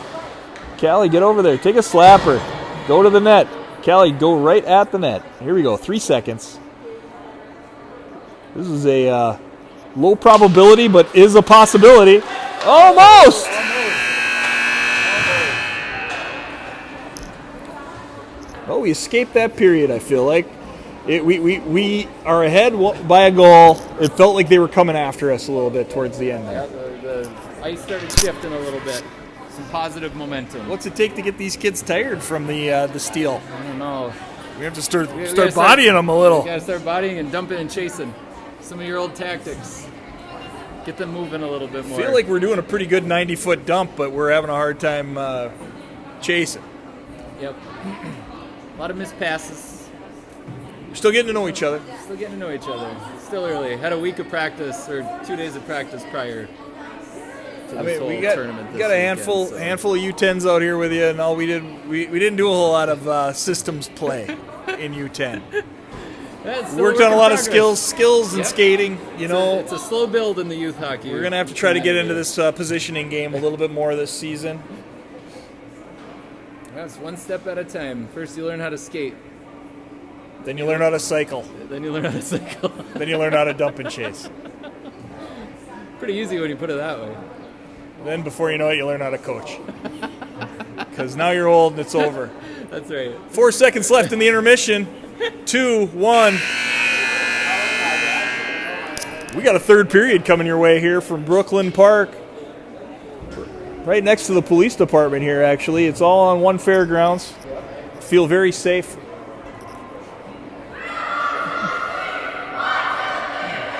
Callie, get over there. Take a slapper. Go to the net. Callie, go right at the net. Here we go. 3 seconds. This is a low probability, but is a possibility. Almost! Oh, we escaped that period, I feel like. We are ahead by a goal. It felt like they were coming after us a little bit towards the end there. Yeah, the ice started shifting a little bit. Some positive momentum. What's it take to get these kids tired from the steal? I don't know. We have to start bodying them a little. You got to start bodying and dumping and chasing. Some of your old tactics. Get them moving a little bit more. I feel like we're doing a pretty good 90-foot dump, but we're having a hard time chasing. Yep. A lot of missed passes. We're still getting to know each other. Still getting to know each other. It's still early. Had a week of practice, or 2 days of practice prior to this whole tournament. We got a handful of U10s out here with you, and all we didn't do a whole lot of systems play in U10. We worked on a lot of skills and skating. It's a slow build in the youth hockey. We're gonna have to try to get into this positioning game a little bit more this season. That's one step at a time. First you learn how to skate. Then you learn how to cycle. Then you learn how to cycle. Then you learn how to dump and chase. Pretty easy when you put it that way. Then before you know it, you learn how to coach. Because now you're old and it's over. That's right. 4 seconds left in the intermission. 2, 1. We got a third period coming your way here from Brooklyn Park. Right next to the police department here, actually. It's all on one fairgrounds. Feel very safe.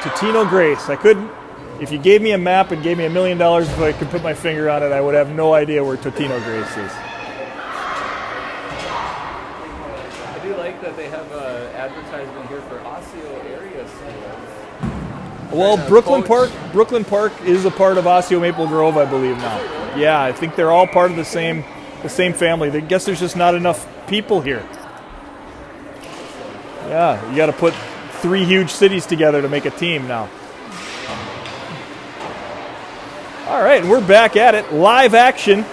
Totino Grace. I couldn't. If you gave me a map and gave me $1 million if I could put my finger on it, I would have no idea where Totino Grace is. I do like that they have an advertisement here for Osseo area schools. Well, Brooklyn Park is a part of Osseo Maple Grove, I believe now. Yeah, I think they're all part of the same family. I guess there's just not enough people here. Yeah, you got to put 3 huge cities together to make a team now. All right, we're back at it. Live action.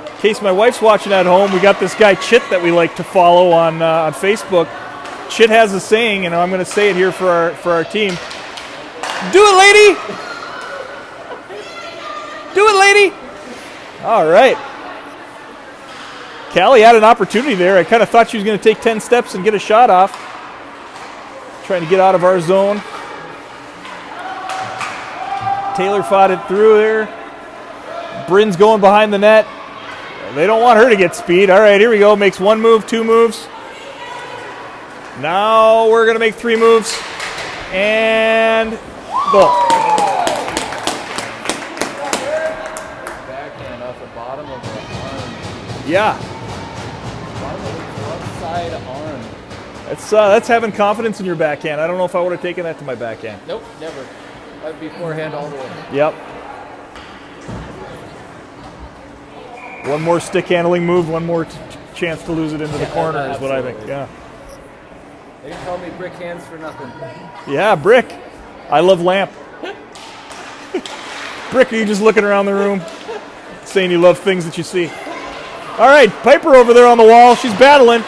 In case my wife's watching at home, we got this guy Chit that we like to follow on Facebook. Chit has a saying, and I'm going to say it here for our team. Do it, lady! Do it, lady! All right. Callie had an opportunity there. I kind of thought she was going to take 10 steps and get a shot off. Trying to get out of our zone. Taylor fought it through there. Bryn's going behind the net. They don't want her to get speed. All right, here we go. Makes 1 move, 2 moves. Now we're going to make 3 moves. And goal. Backhand off the bottom of the arm. Yeah. Bottom of the left side arm. That's having confidence in your backhand. I don't know if I would have taken that to my backhand. Nope, never. That'd be forehand all the way. Yep. One more stick handling move, one more chance to lose it into the corner is what I think. Yeah. They can call me Brick Hands for nothing. Yeah, Brick. I love Lamp. Brick, are you just looking around the room saying you love things that you see? All right, Piper over there on the wall. She's battling.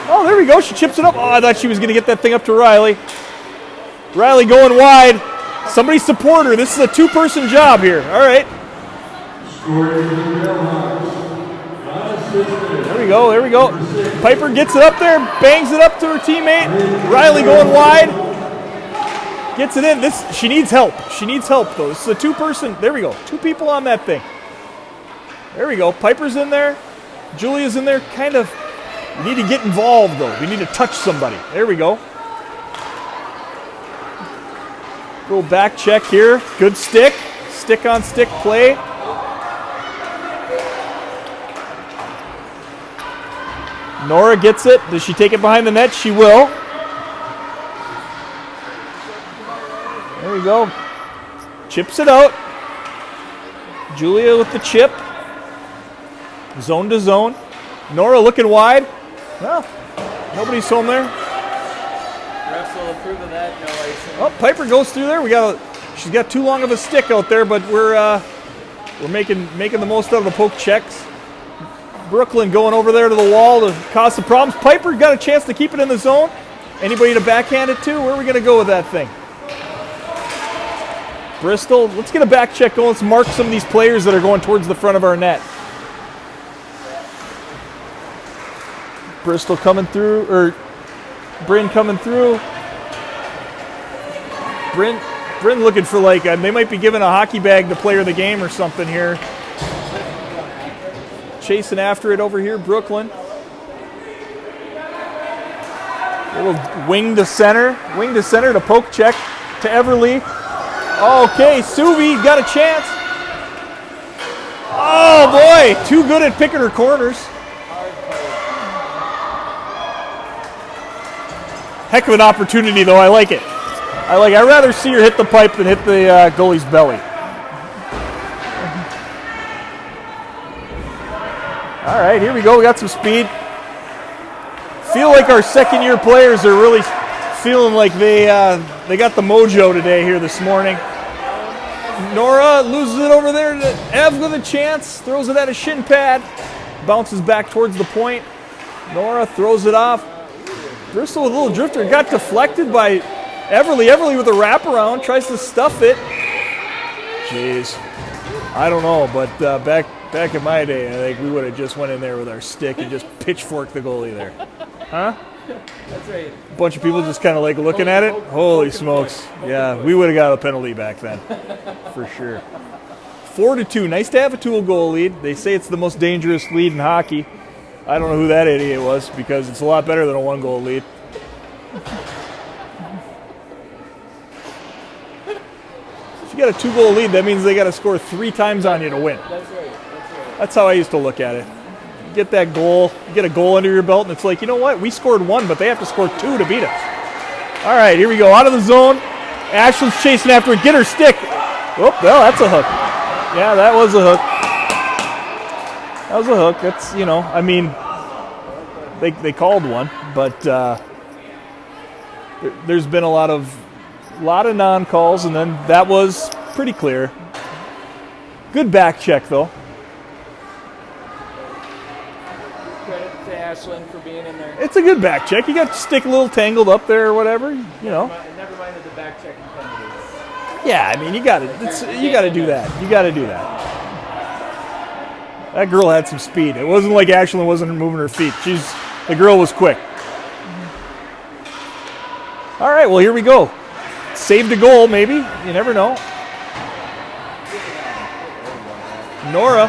Oh, there we go. She chips it up. Oh, I thought she was going to get that thing up to Riley. Riley going wide. Somebody support her. This is a 2-person job here. All right. There we go. There we go. Piper gets it up there, bangs it up to her teammate. Riley going wide. Gets it in. She needs help. She needs help, though. This is a 2-person. There we go. 2 people on that thing. There we go. Piper's in there. Julia's in there. Kind of. We need to get involved, though. We need to touch somebody. There we go. Little back check here. Good stick. Stick on stick play. Nora gets it. Does she take it behind the net? She will. There we go. Chips it out. Julia with the chip. Zone to zone. Nora looking wide. Well, nobody's home there. Refs will approve of that. No icing. Oh, Piper goes through there. She's got too long of a stick out there, but we're making the most out of the poke checks. Brooklyn going over there to the wall to cause some problems. Piper got a chance to keep it in the zone. Anybody to backhand it to? Where are we going to go with that thing? Bristol, let's get a back check going. Let's mark some of these players that are going towards the front of our net. Bristol coming through, or Bryn coming through. Bryn looking for they might be giving a hockey bag to player of the game or something here. Chasing after it over here, Brooklyn. Little wing to center to poke check to Everly. Okay, Suvi got a chance. Oh boy, too good at picking her corners. Heck of an opportunity though, I like it. I'd rather see her hit the pipe than hit the goalie's belly. All right, here we go. We got some speed. Feel like our second-year players are really feeling like they got the mojo today here this morning. Nora loses it over there to Ev with a chance. Throws it at a shin pad. Bounces back towards the point. Nora throws it off. Bristol with a little drifter. Got deflected by Everly. Everly with a wraparound. Tries to stuff it. Jeez. I don't know, but back in my day, I think we would have just went in there with our stick and just pitchforked the goalie there. Huh? That's right. A bunch of people just kind of like looking at it. Holy smokes. Yeah, we would have got a penalty back then, for sure. 4-2. Nice to have a 2-goal lead. They say it's the most dangerous lead in hockey. I don't know who that idiot was because it's a lot better than a 1-goal lead. If you got a 2-goal lead, that means they got to score 3 times on you to win. That's right. That's right. That's how I used to look at it. You get that goal, you get a goal under your belt, and it's like, you know what? We scored 1, but they have to score 2 to beat us. All right, here we go. Out of the zone. Ashlyn's chasing after it. Get her stick. Oh, well, that's a hook. Yeah, that was a hook. That was a hook. That's, you know, I mean, they called one, but there's been a lot of non-calls, and then that was pretty clear. Good back check, though. Credit to Ashlyn for being in there. It's a good back check. You got to stick a little tangled up there or whatever, you know. Never minded the back checking penalties. Yeah, I mean, you got to do that. You got to do that. That girl had some speed. It wasn't like Ashlyn wasn't moving her feet. The girl was quick. All right, well, here we go. Saved a goal, maybe. You never know. Nora,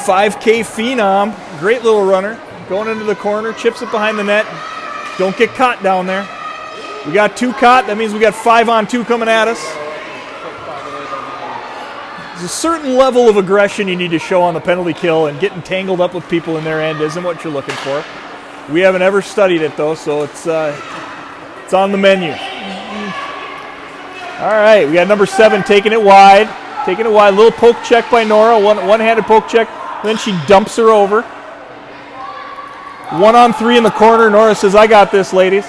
5K phenom, great little runner. Going into the corner, chips it behind the net. Don't get caught down there. We got 2 caught. That means we got 5-on-2 coming at us. There's a certain level of aggression you need to show on the penalty kill, and getting tangled up with people in their end isn't what you're looking for. We haven't ever studied it, though, so it's on the menu. All right, we got number 7 taking it wide. Taking it wide. Little poke check by Nora. One-handed poke check. Then she dumps her over. 1-on-3 in the corner. Nora says, I got this, ladies.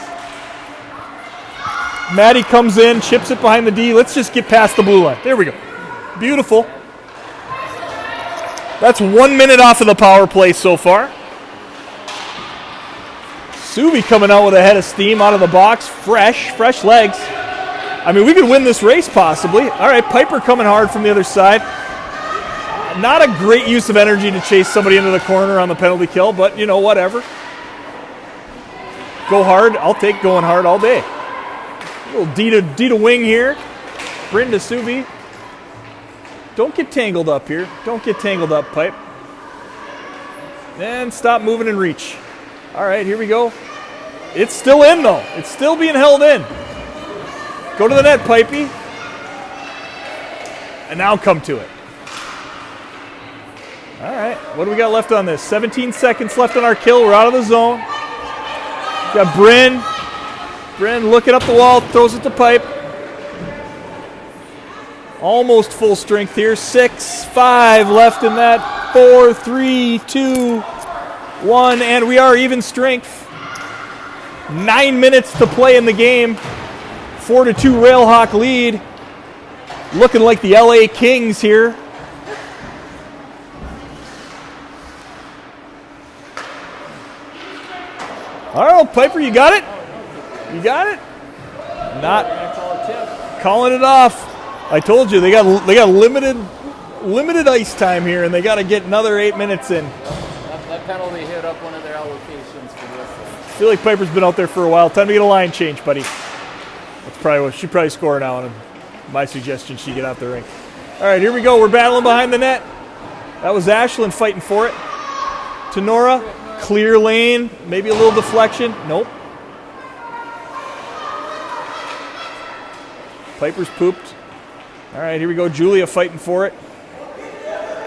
Maddie comes in, chips it behind the D. Let's just get past the blue line. There we go. Beautiful. That's 1 minute off of the power play so far. Subi coming out with a head of steam out of the box. Fresh legs. I mean, we could win this race possibly. All right, Piper coming hard from the other side. Not a great use of energy to chase somebody into the corner on the penalty kill, but, you know, whatever. Go hard. I'll take going hard all day. A little D to wing here. Brynn to Subi. Don't get tangled up here. Don't get tangled up, Pipe. And stop moving and reach. All right, here we go. It's still in, though. It's still being held in. Go to the net, Pipey. And now come to it. All right, what do we got left on this? 17 seconds left on our kill. We're out of the zone. Got Brynn. Brynn looking up the wall, throws it to Pipe. Almost full strength here. 6, 5 left in that. 4, 3, 2, 1, and we are even strength. 9 minutes to play in the game. 4-2 Railhawk lead. Looking like the LA Kings here. All right, Piper, you got it? You got it? Not calling it off. I told you they got limited ice time here, and they got to get another 8 minutes in. That penalty hit up one of their allocations for this. I feel like Piper's been out there for a while. Time to get a line change, buddy. That's probably what she probably score now. And my suggestion, she get out the ring. All right, here we go. We're battling behind the net. That was Ashlyn fighting for it. To Nora, clear lane, maybe a little deflection. Nope. Piper's pooped. All right, here we go. Julia fighting for it.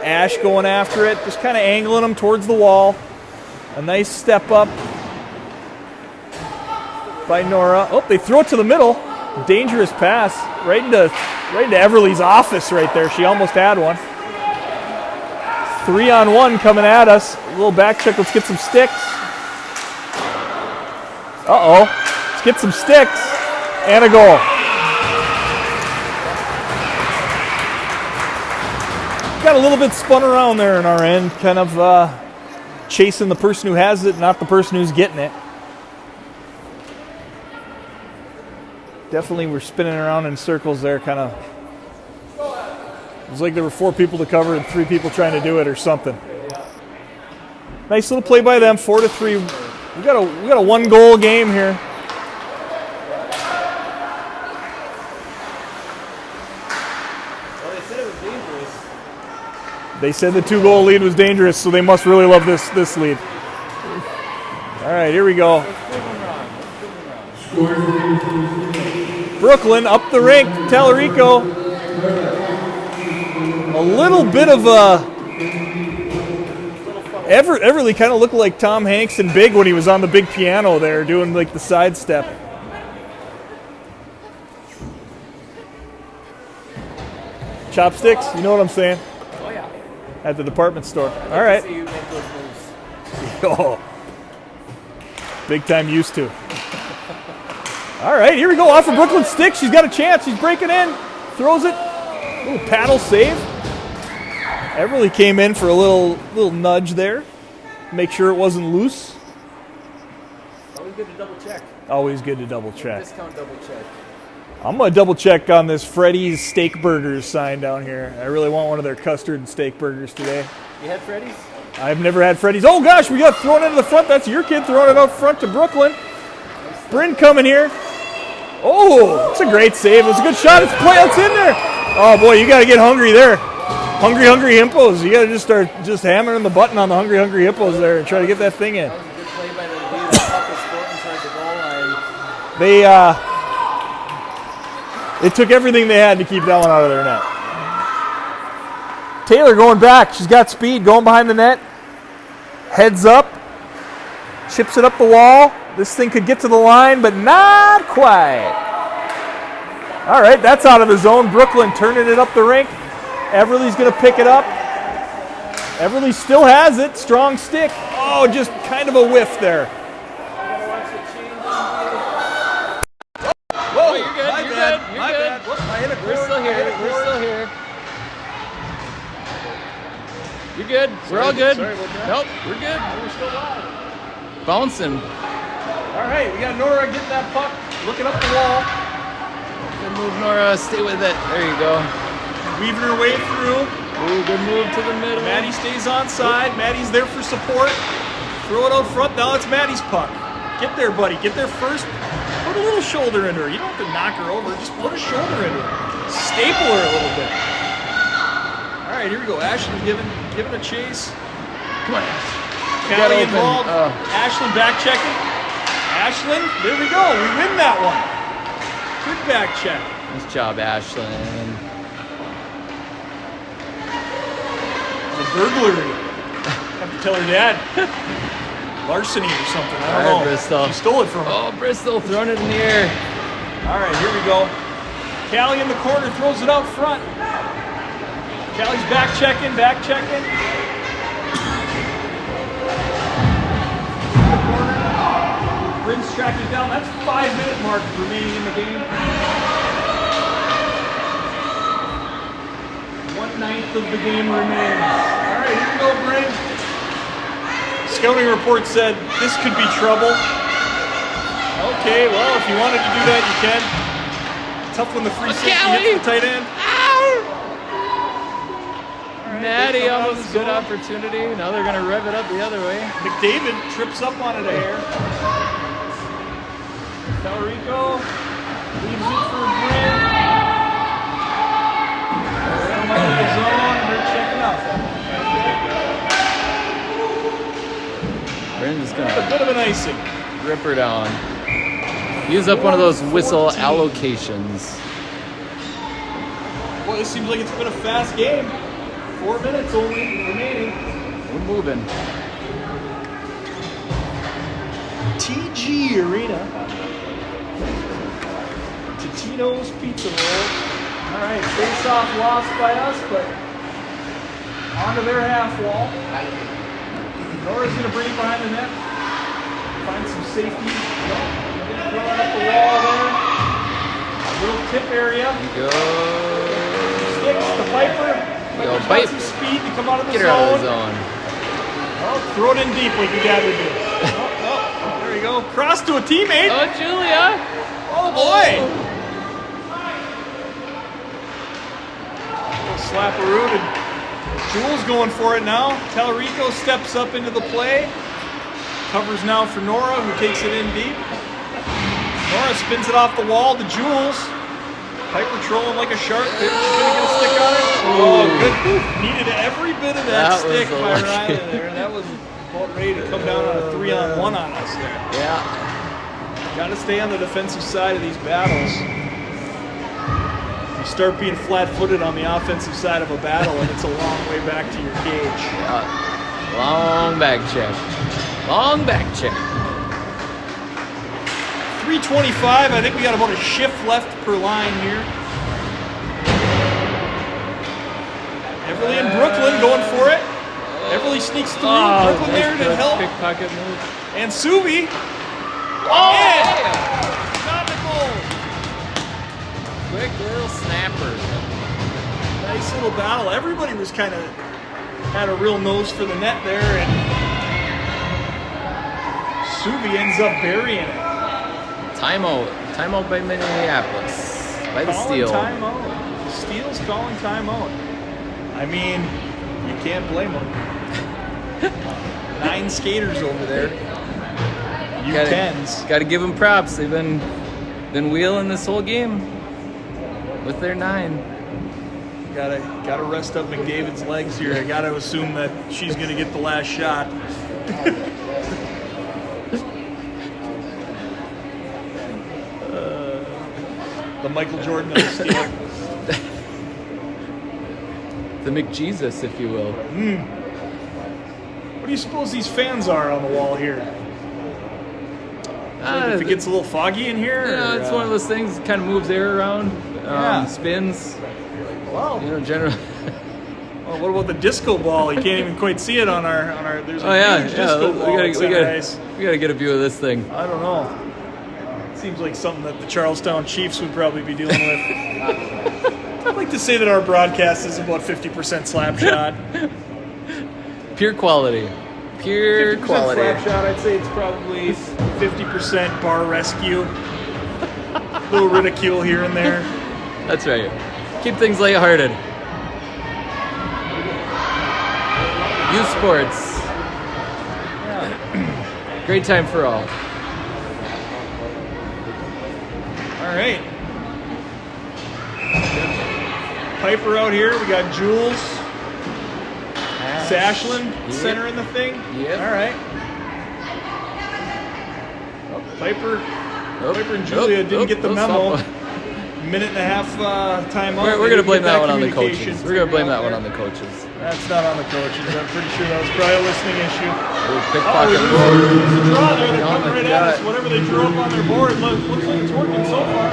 Ash going after it, just kind of angling them towards the wall. A nice step up by Nora. Oh, they throw it to the middle. Dangerous pass right into Everly's office right there. She almost had one. 3-on-1 coming at us. A little back check. Let's get some sticks. Uh-oh. Let's get some sticks. And a goal. Got a little bit spun around there in our end. Kind of chasing the person who has it, not the person who's getting it. Definitely we're spinning around in circles there, kind of. It was like there were 4 people to cover and 3 people trying to do it or something. Nice little play by them, 4-3 We got a 1-goal game here. Well, they said it was dangerous. They said the 2-goal lead was dangerous, so they must really love this lead. All right, here we go. Brooklyn up the rink. Tellerico. A little bit of a Everly kind of looked like Tom Hanks in Big when he was on the big piano there doing like the sidestep. Chopsticks, you know what I'm saying? Oh yeah. At the department store. All right. See you make those moves. Oh, big time used to. All right, here we go. Off of Brooklyn's stick. She's got a chance. She's breaking in. Throws it. Little paddle save. Everly came in for a little nudge there. Make sure it wasn't loose. Always good to double check. Always good to double check. Discount double check. I'm going to double check on this Freddy's Steak Burgers sign down here. I really want one of their custard and steak burgers today. You had Freddy's? I've never had Freddy's. Oh gosh, we got thrown into the front. That's your kid throwing it up front to Brooklyn. Bryn coming here. Oh, it's a great save. It was a good shot. It's in there. Oh boy, you got to get hungry there. Hungry hippos. You got to just start hammering the button on the hungry hippos there and try to get that thing in. That was a good play by the D that popped his foot inside the goal line. It took everything they had to keep that one out of their net. Taylor going back. She's got speed going behind the net. Heads up. Chips it up the wall. This thing could get to the line, but not quite. All right, that's out of the zone. Brooklyn turning it up the rink. Everly's going to pick it up. Everly still has it. Strong stick. Oh, just kind of a whiff there. Whoa, you're good. You're good. You're good. Whoops, I hit a We're still here. We're still here. You're good. We're all good. Sorry about that. Nope, we're good. We're still live. Bouncing. All right, we got Nora getting that puck, looking up the wall, Good move, Nora. Stay with it. There you go. weaving her way through. Ooh, good move to the middle. Maddie stays on side. Maddie's there for support. Throw it out front. Now it's Maddie's puck. Get there, buddy. Get there first. Put a little shoulder into her. You don't have to knock her over. Just put a shoulder into her. Staple her a little bit. All right, here we go. Ashlyn giving a chase. Come on, Ash. Got Callie open. involved. Oh. Ashlyn back checking. Ashlyn, there we go. We win that one. Good back check. Nice job, Ashlyn. A burglary. Have to tell her dad. Larceny or something. I don't know. Bristol. She stole it from her. Oh, Bristol throwing it in the air. All right, here we go. Callie in the corner throws it out front. Callie's back checking. Bryn's tracking down. That's 5-minute mark remaining in the game. 1/9 of the game remains. All right, here we go, Bryn. Scouting report said this could be trouble. Okay, well, if you wanted to do that, you can. Tough when the free safety hits the tight end. Maddie almost good opportunity. Now they're going to rev it up the other way. McDavid trips up on it a hair. Tellerico leaves it for Bryn. They're in the zone. They're checking out. Bryn's just going A to bit of an icing. rip her down. Use up one of those whistle allocations. Boy, this seems like it's been a fast game. 4 minutes only remaining. We're moving. TG Arena. Totino's Pizza Roll. All right, face-off lost by us, but onto their half wall. Nora's going to bring it behind the net. Find some safety. Throw it up the wall there. A little tip area. Go. Sticks to Piper. Go, Piper's got Pipe. some speed to come out of the Get her zone. out of the zone. Oh, throw it in deep like your dad would do. There you go. Cross to a teammate. Oh, Julia. Oh, boy. Little slap-a-root, and Jules going for it now. Tellerico steps up into the play. Covers now for Nora, who takes it in deep. Nora spins it off the wall to Jules. Piper trolling like a shark. She's going to get a stick on it. Oh, good. Needed every bit of that stick by Riley there. That was about ready to come down on a 3-on-1 on us there. Yeah. Got to stay on the defensive side of these battles. You start being flat-footed on the offensive side of a battle, and it's a long way back to your cage. Yeah. Long back check. Long back check. 3:25. I think we got about a shift left per line here. Everly and Brooklyn going for it. Everly sneaks through. Brooklyn there to help. Pickpocket move. And Subi. Not the goal. Quick little snapper. Nice little battle. Everybody was kind of had a real nose for the net there, and Subi ends up burying it. Timeout by Minneapolis. By the Calling Steel. timeout. The Steel's calling timeout. I mean, you can't blame them. 9 skaters over there. U10s. Got to give them props. They've been wheeling this whole game with their 9. Gotta rest up McDavid's legs here. I gotta assume that she's gonna get the last shot. The Michael Jordan of the Steel. The McJesus, if you will. What do you suppose these fans are on the wall here? If it gets a little foggy in here? Yeah, it's one of those things that kind of moves air around, spins. Well, Generally. Well, what about the disco ball? You can't even quite see it on our. There's a huge disco ball. We gotta get a view of this thing. I don't know. Seems like something that the Charlestown Chiefs would probably be dealing with. I'd like to say that our broadcast is about 50% slap shot. Pure quality. 50% slap shot. I'd say it's probably 50% bar rescue. A little ridicule here and there. That's right. Keep things lighthearted. Youth sports. Yeah. Great time for all. All right. Piper out here. We got Jules. Sashlin center in the thing. Yep. All right. Piper and Julia didn't get the memo. Minute and a half timeout. We're going to blame that one on the coaches. We're going to blame that one on the coaches. That's not on the coaches. I'm pretty sure that was probably a listening issue. Pickpocket There's a draw there. They're coming right at us. Whatever they drew up on their board looks like it's working so far.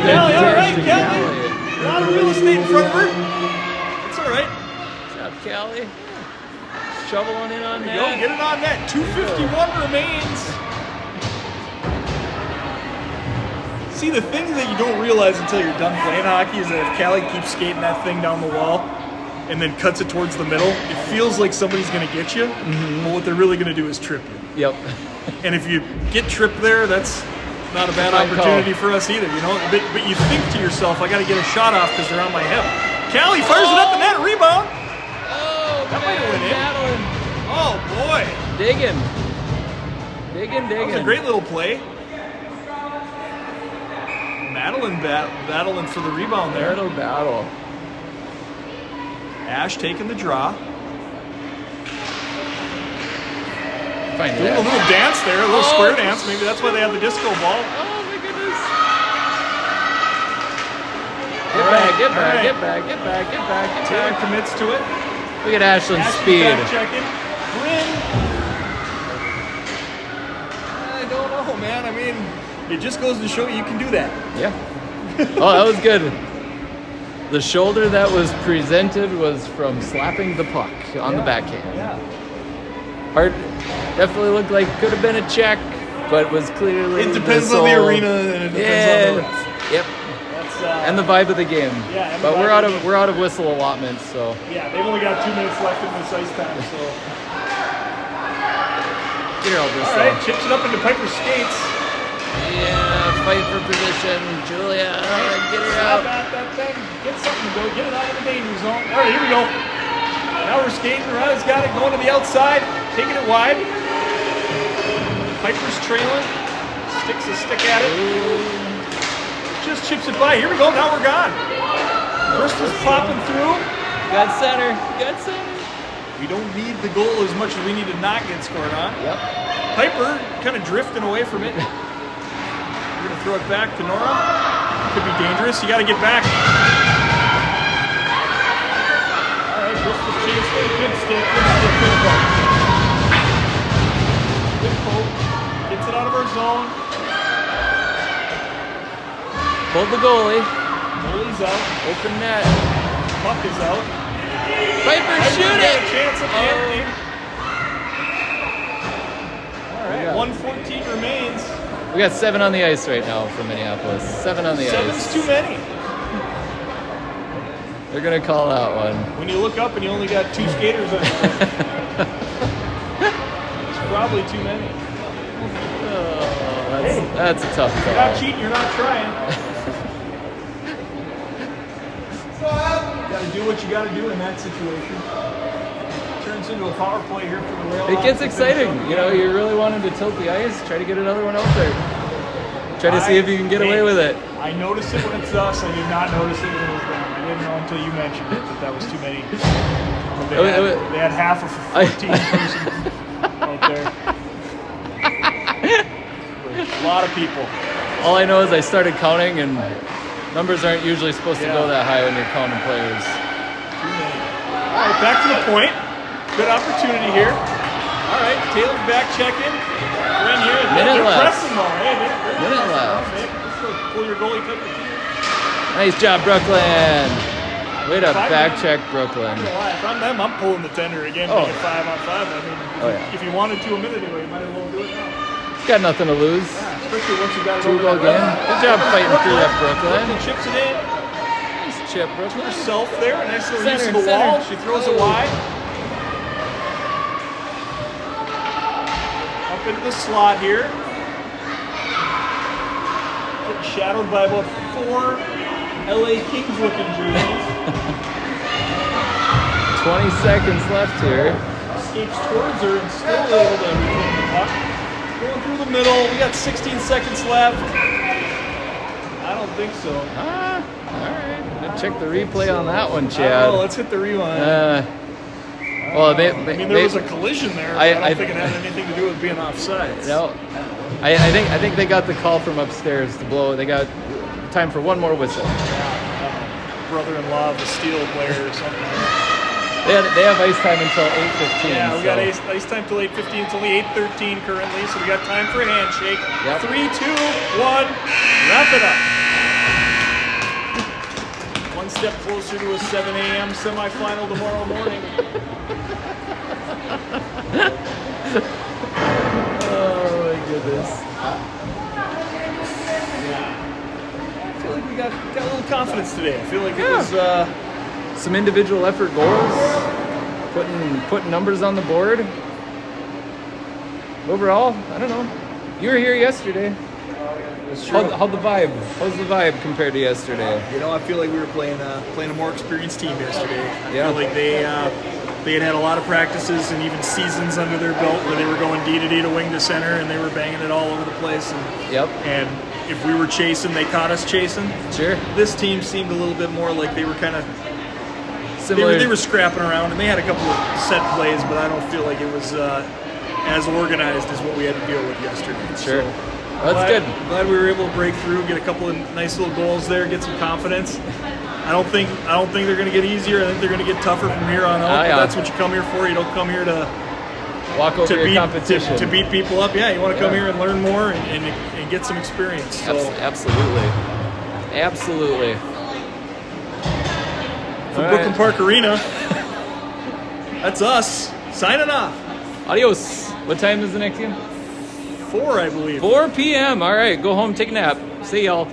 Callie, all right, Callie. A lot of real estate in front of her. It's all right. Good job, Callie. Shoveling in on There you go. that. Get it on net. 2:51 remains. See, the thing that you don't realize until you're done playing hockey is that if Callie keeps skating that thing down the wall and then cuts it towards the middle, it feels like somebody's going to get you, but what they're really going to do is trip you. Yep. And if you get tripped there, that's not a bad opportunity for us either, you know? But you think to yourself, I got to get a shot off because they're on my hip. Callie fires it up the net, rebound. Oh, That might have went in. Madeline. Oh, boy. Digging. That was a great little play. Madeline battling for the rebound there. Battle. Ash taking the draw. Find Doing a little dance there, a little square dance. Maybe that's why they have the disco ball. Oh my goodness. Get back. Taylor commits to it. Look at Ashland's Ash speed. back checking. Bryn. I don't know, man. I mean, it just goes to show you can do that. Yeah. Oh, that was good. The shoulder that was presented was from slapping the puck on the backhand. Yeah. Hard, definitely looked like could have been a check, but was clearly. It depends on the arena and it depends on the ref. Yep. That's, and the vibe of the game. Yeah, and but the we're vibe out of of the we're out of whistle allotments, so. Yeah, they've only got 2 minutes left in this ice time, so. Get her all this All right, chips it up into Piper's skates. Yeah, fight for position, Julia. Get her Stop out. at that thing. Get something to go. Get it out of the danger zone. All right, here we go. Now we're skating. Riley's got it going to the outside, taking it wide. Piper's trailing. Sticks a stick at it. Just chips it by. Here we go. Now we're gone. Bristol's popping through. Got center. Got center. We don't need the goal as much as we need to not get scored on. Yep. Piper kind of drifting away from it. We're going to throw it back to Nora. Could be dangerous. You got to get back. All right, Bristol's chasing. Good stick. Good poke. Good poke. Gets it out of our zone. Hold the goalie. Goalie's out. Open net. Puck is out. Piper, shoot it! Chance at the empty. All right, Yeah. 1:14 remains. We got 7 on the ice right now for Minneapolis. 7 on the Seven's ice. too many. They're gonna call that one. When you look up and you only got 2 skaters on it, it's probably too many. Oh, Hey. that's a tough You're not call. cheating, you're not trying. You gotta do what you gotta do in that situation. Turns into a power play here for the Railhawks. It gets exciting. You know, you really wanted to tilt the ice, try to get another one out there. Try to see if you can get away with it. I noticed it when it's us. I did not notice it when it was them. I didn't know until you mentioned it that was too many. They had half of a 14 person out there. A lot of people. All I know is I started counting, and numbers aren't usually supposed to go that high when you're counting players. Too many. All right, back to the point. Good opportunity here. All right, Taylor back checking. We're in here. Minute They're left. pressing though. Hey, they're Minute pressing, left. man. This will pull your goalie type of team. Nice job, Brooklyn. Way to 5 back minutes. check Brooklyn. If I'm them, I'm pulling the tender again. Oh. Make it 5-on-5. I mean, if you wanted to a minute ago, you might as well do it now. Got nothing to lose. Yeah, especially once you got it 2-goal over game. that. Good job fighting through that, Brooklyn. Chips it in. Nice chip, Brooklyn. Herself there. Nice little use Center, of the center. wall. She throws it wide. Up into the slot here. Getting shadowed by about 4 LA Kings looking jerseys. 20 seconds left here. Escapes towards her and still able to retain the puck. Going through the middle. We got 16 seconds left. I don't think so. All right. Let's check the replay on that one, I Chad. don't know. Let's hit the rewind. Well, I mean, there was a collision there, but I don't think it had anything to do with being offside. No, I think they got the call from upstairs to blow. They got time for one more whistle. Brother-in-law of a Steel player or something. They have ice time until 8:15. Yeah, we so. got ice time till 8:15. It's only 8:13 currently, so we got time for a handshake. Yep. 3, 2, 1. Wrap it up. One step closer to a 7 a.m. semifinal tomorrow morning. Oh my goodness. I feel like we got a little confidence today. I feel like it was. Some individual effort goals, putting numbers on the board. Overall, I don't know. You were here yesterday. How'd the vibe? How's the vibe compared to yesterday? You know, I feel like we were playing a more experienced team yesterday. I Yeah. feel like they had a lot of practices and even seasons under their belt where they were going D to D to wing to center and they were banging it all over the place. Yep. And if we were chasing, they caught us chasing. Sure. This team seemed a little bit more like they were kind of Similar. they were scrapping around and they had a couple of set plays, but I don't feel like it was as organized as what we had to deal with yesterday. Sure. So, That's good. Glad we were able to break through, get a couple of nice little goals there, get some confidence. I don't think they're going to get easier. I think they're going to get tougher from here on out. Yeah. But that's what you come here for. You don't come here to Walk over your beat competition. to beat people up. Yeah, you want to come Yeah. here and learn more and get some experience. So Absolutely. Absolutely. from All Brooklyn right. Park Arena, that's us signing off. Adios. What time is the next game? 4, I believe. 4 p.m. All right. Go home, take a nap. See y'all.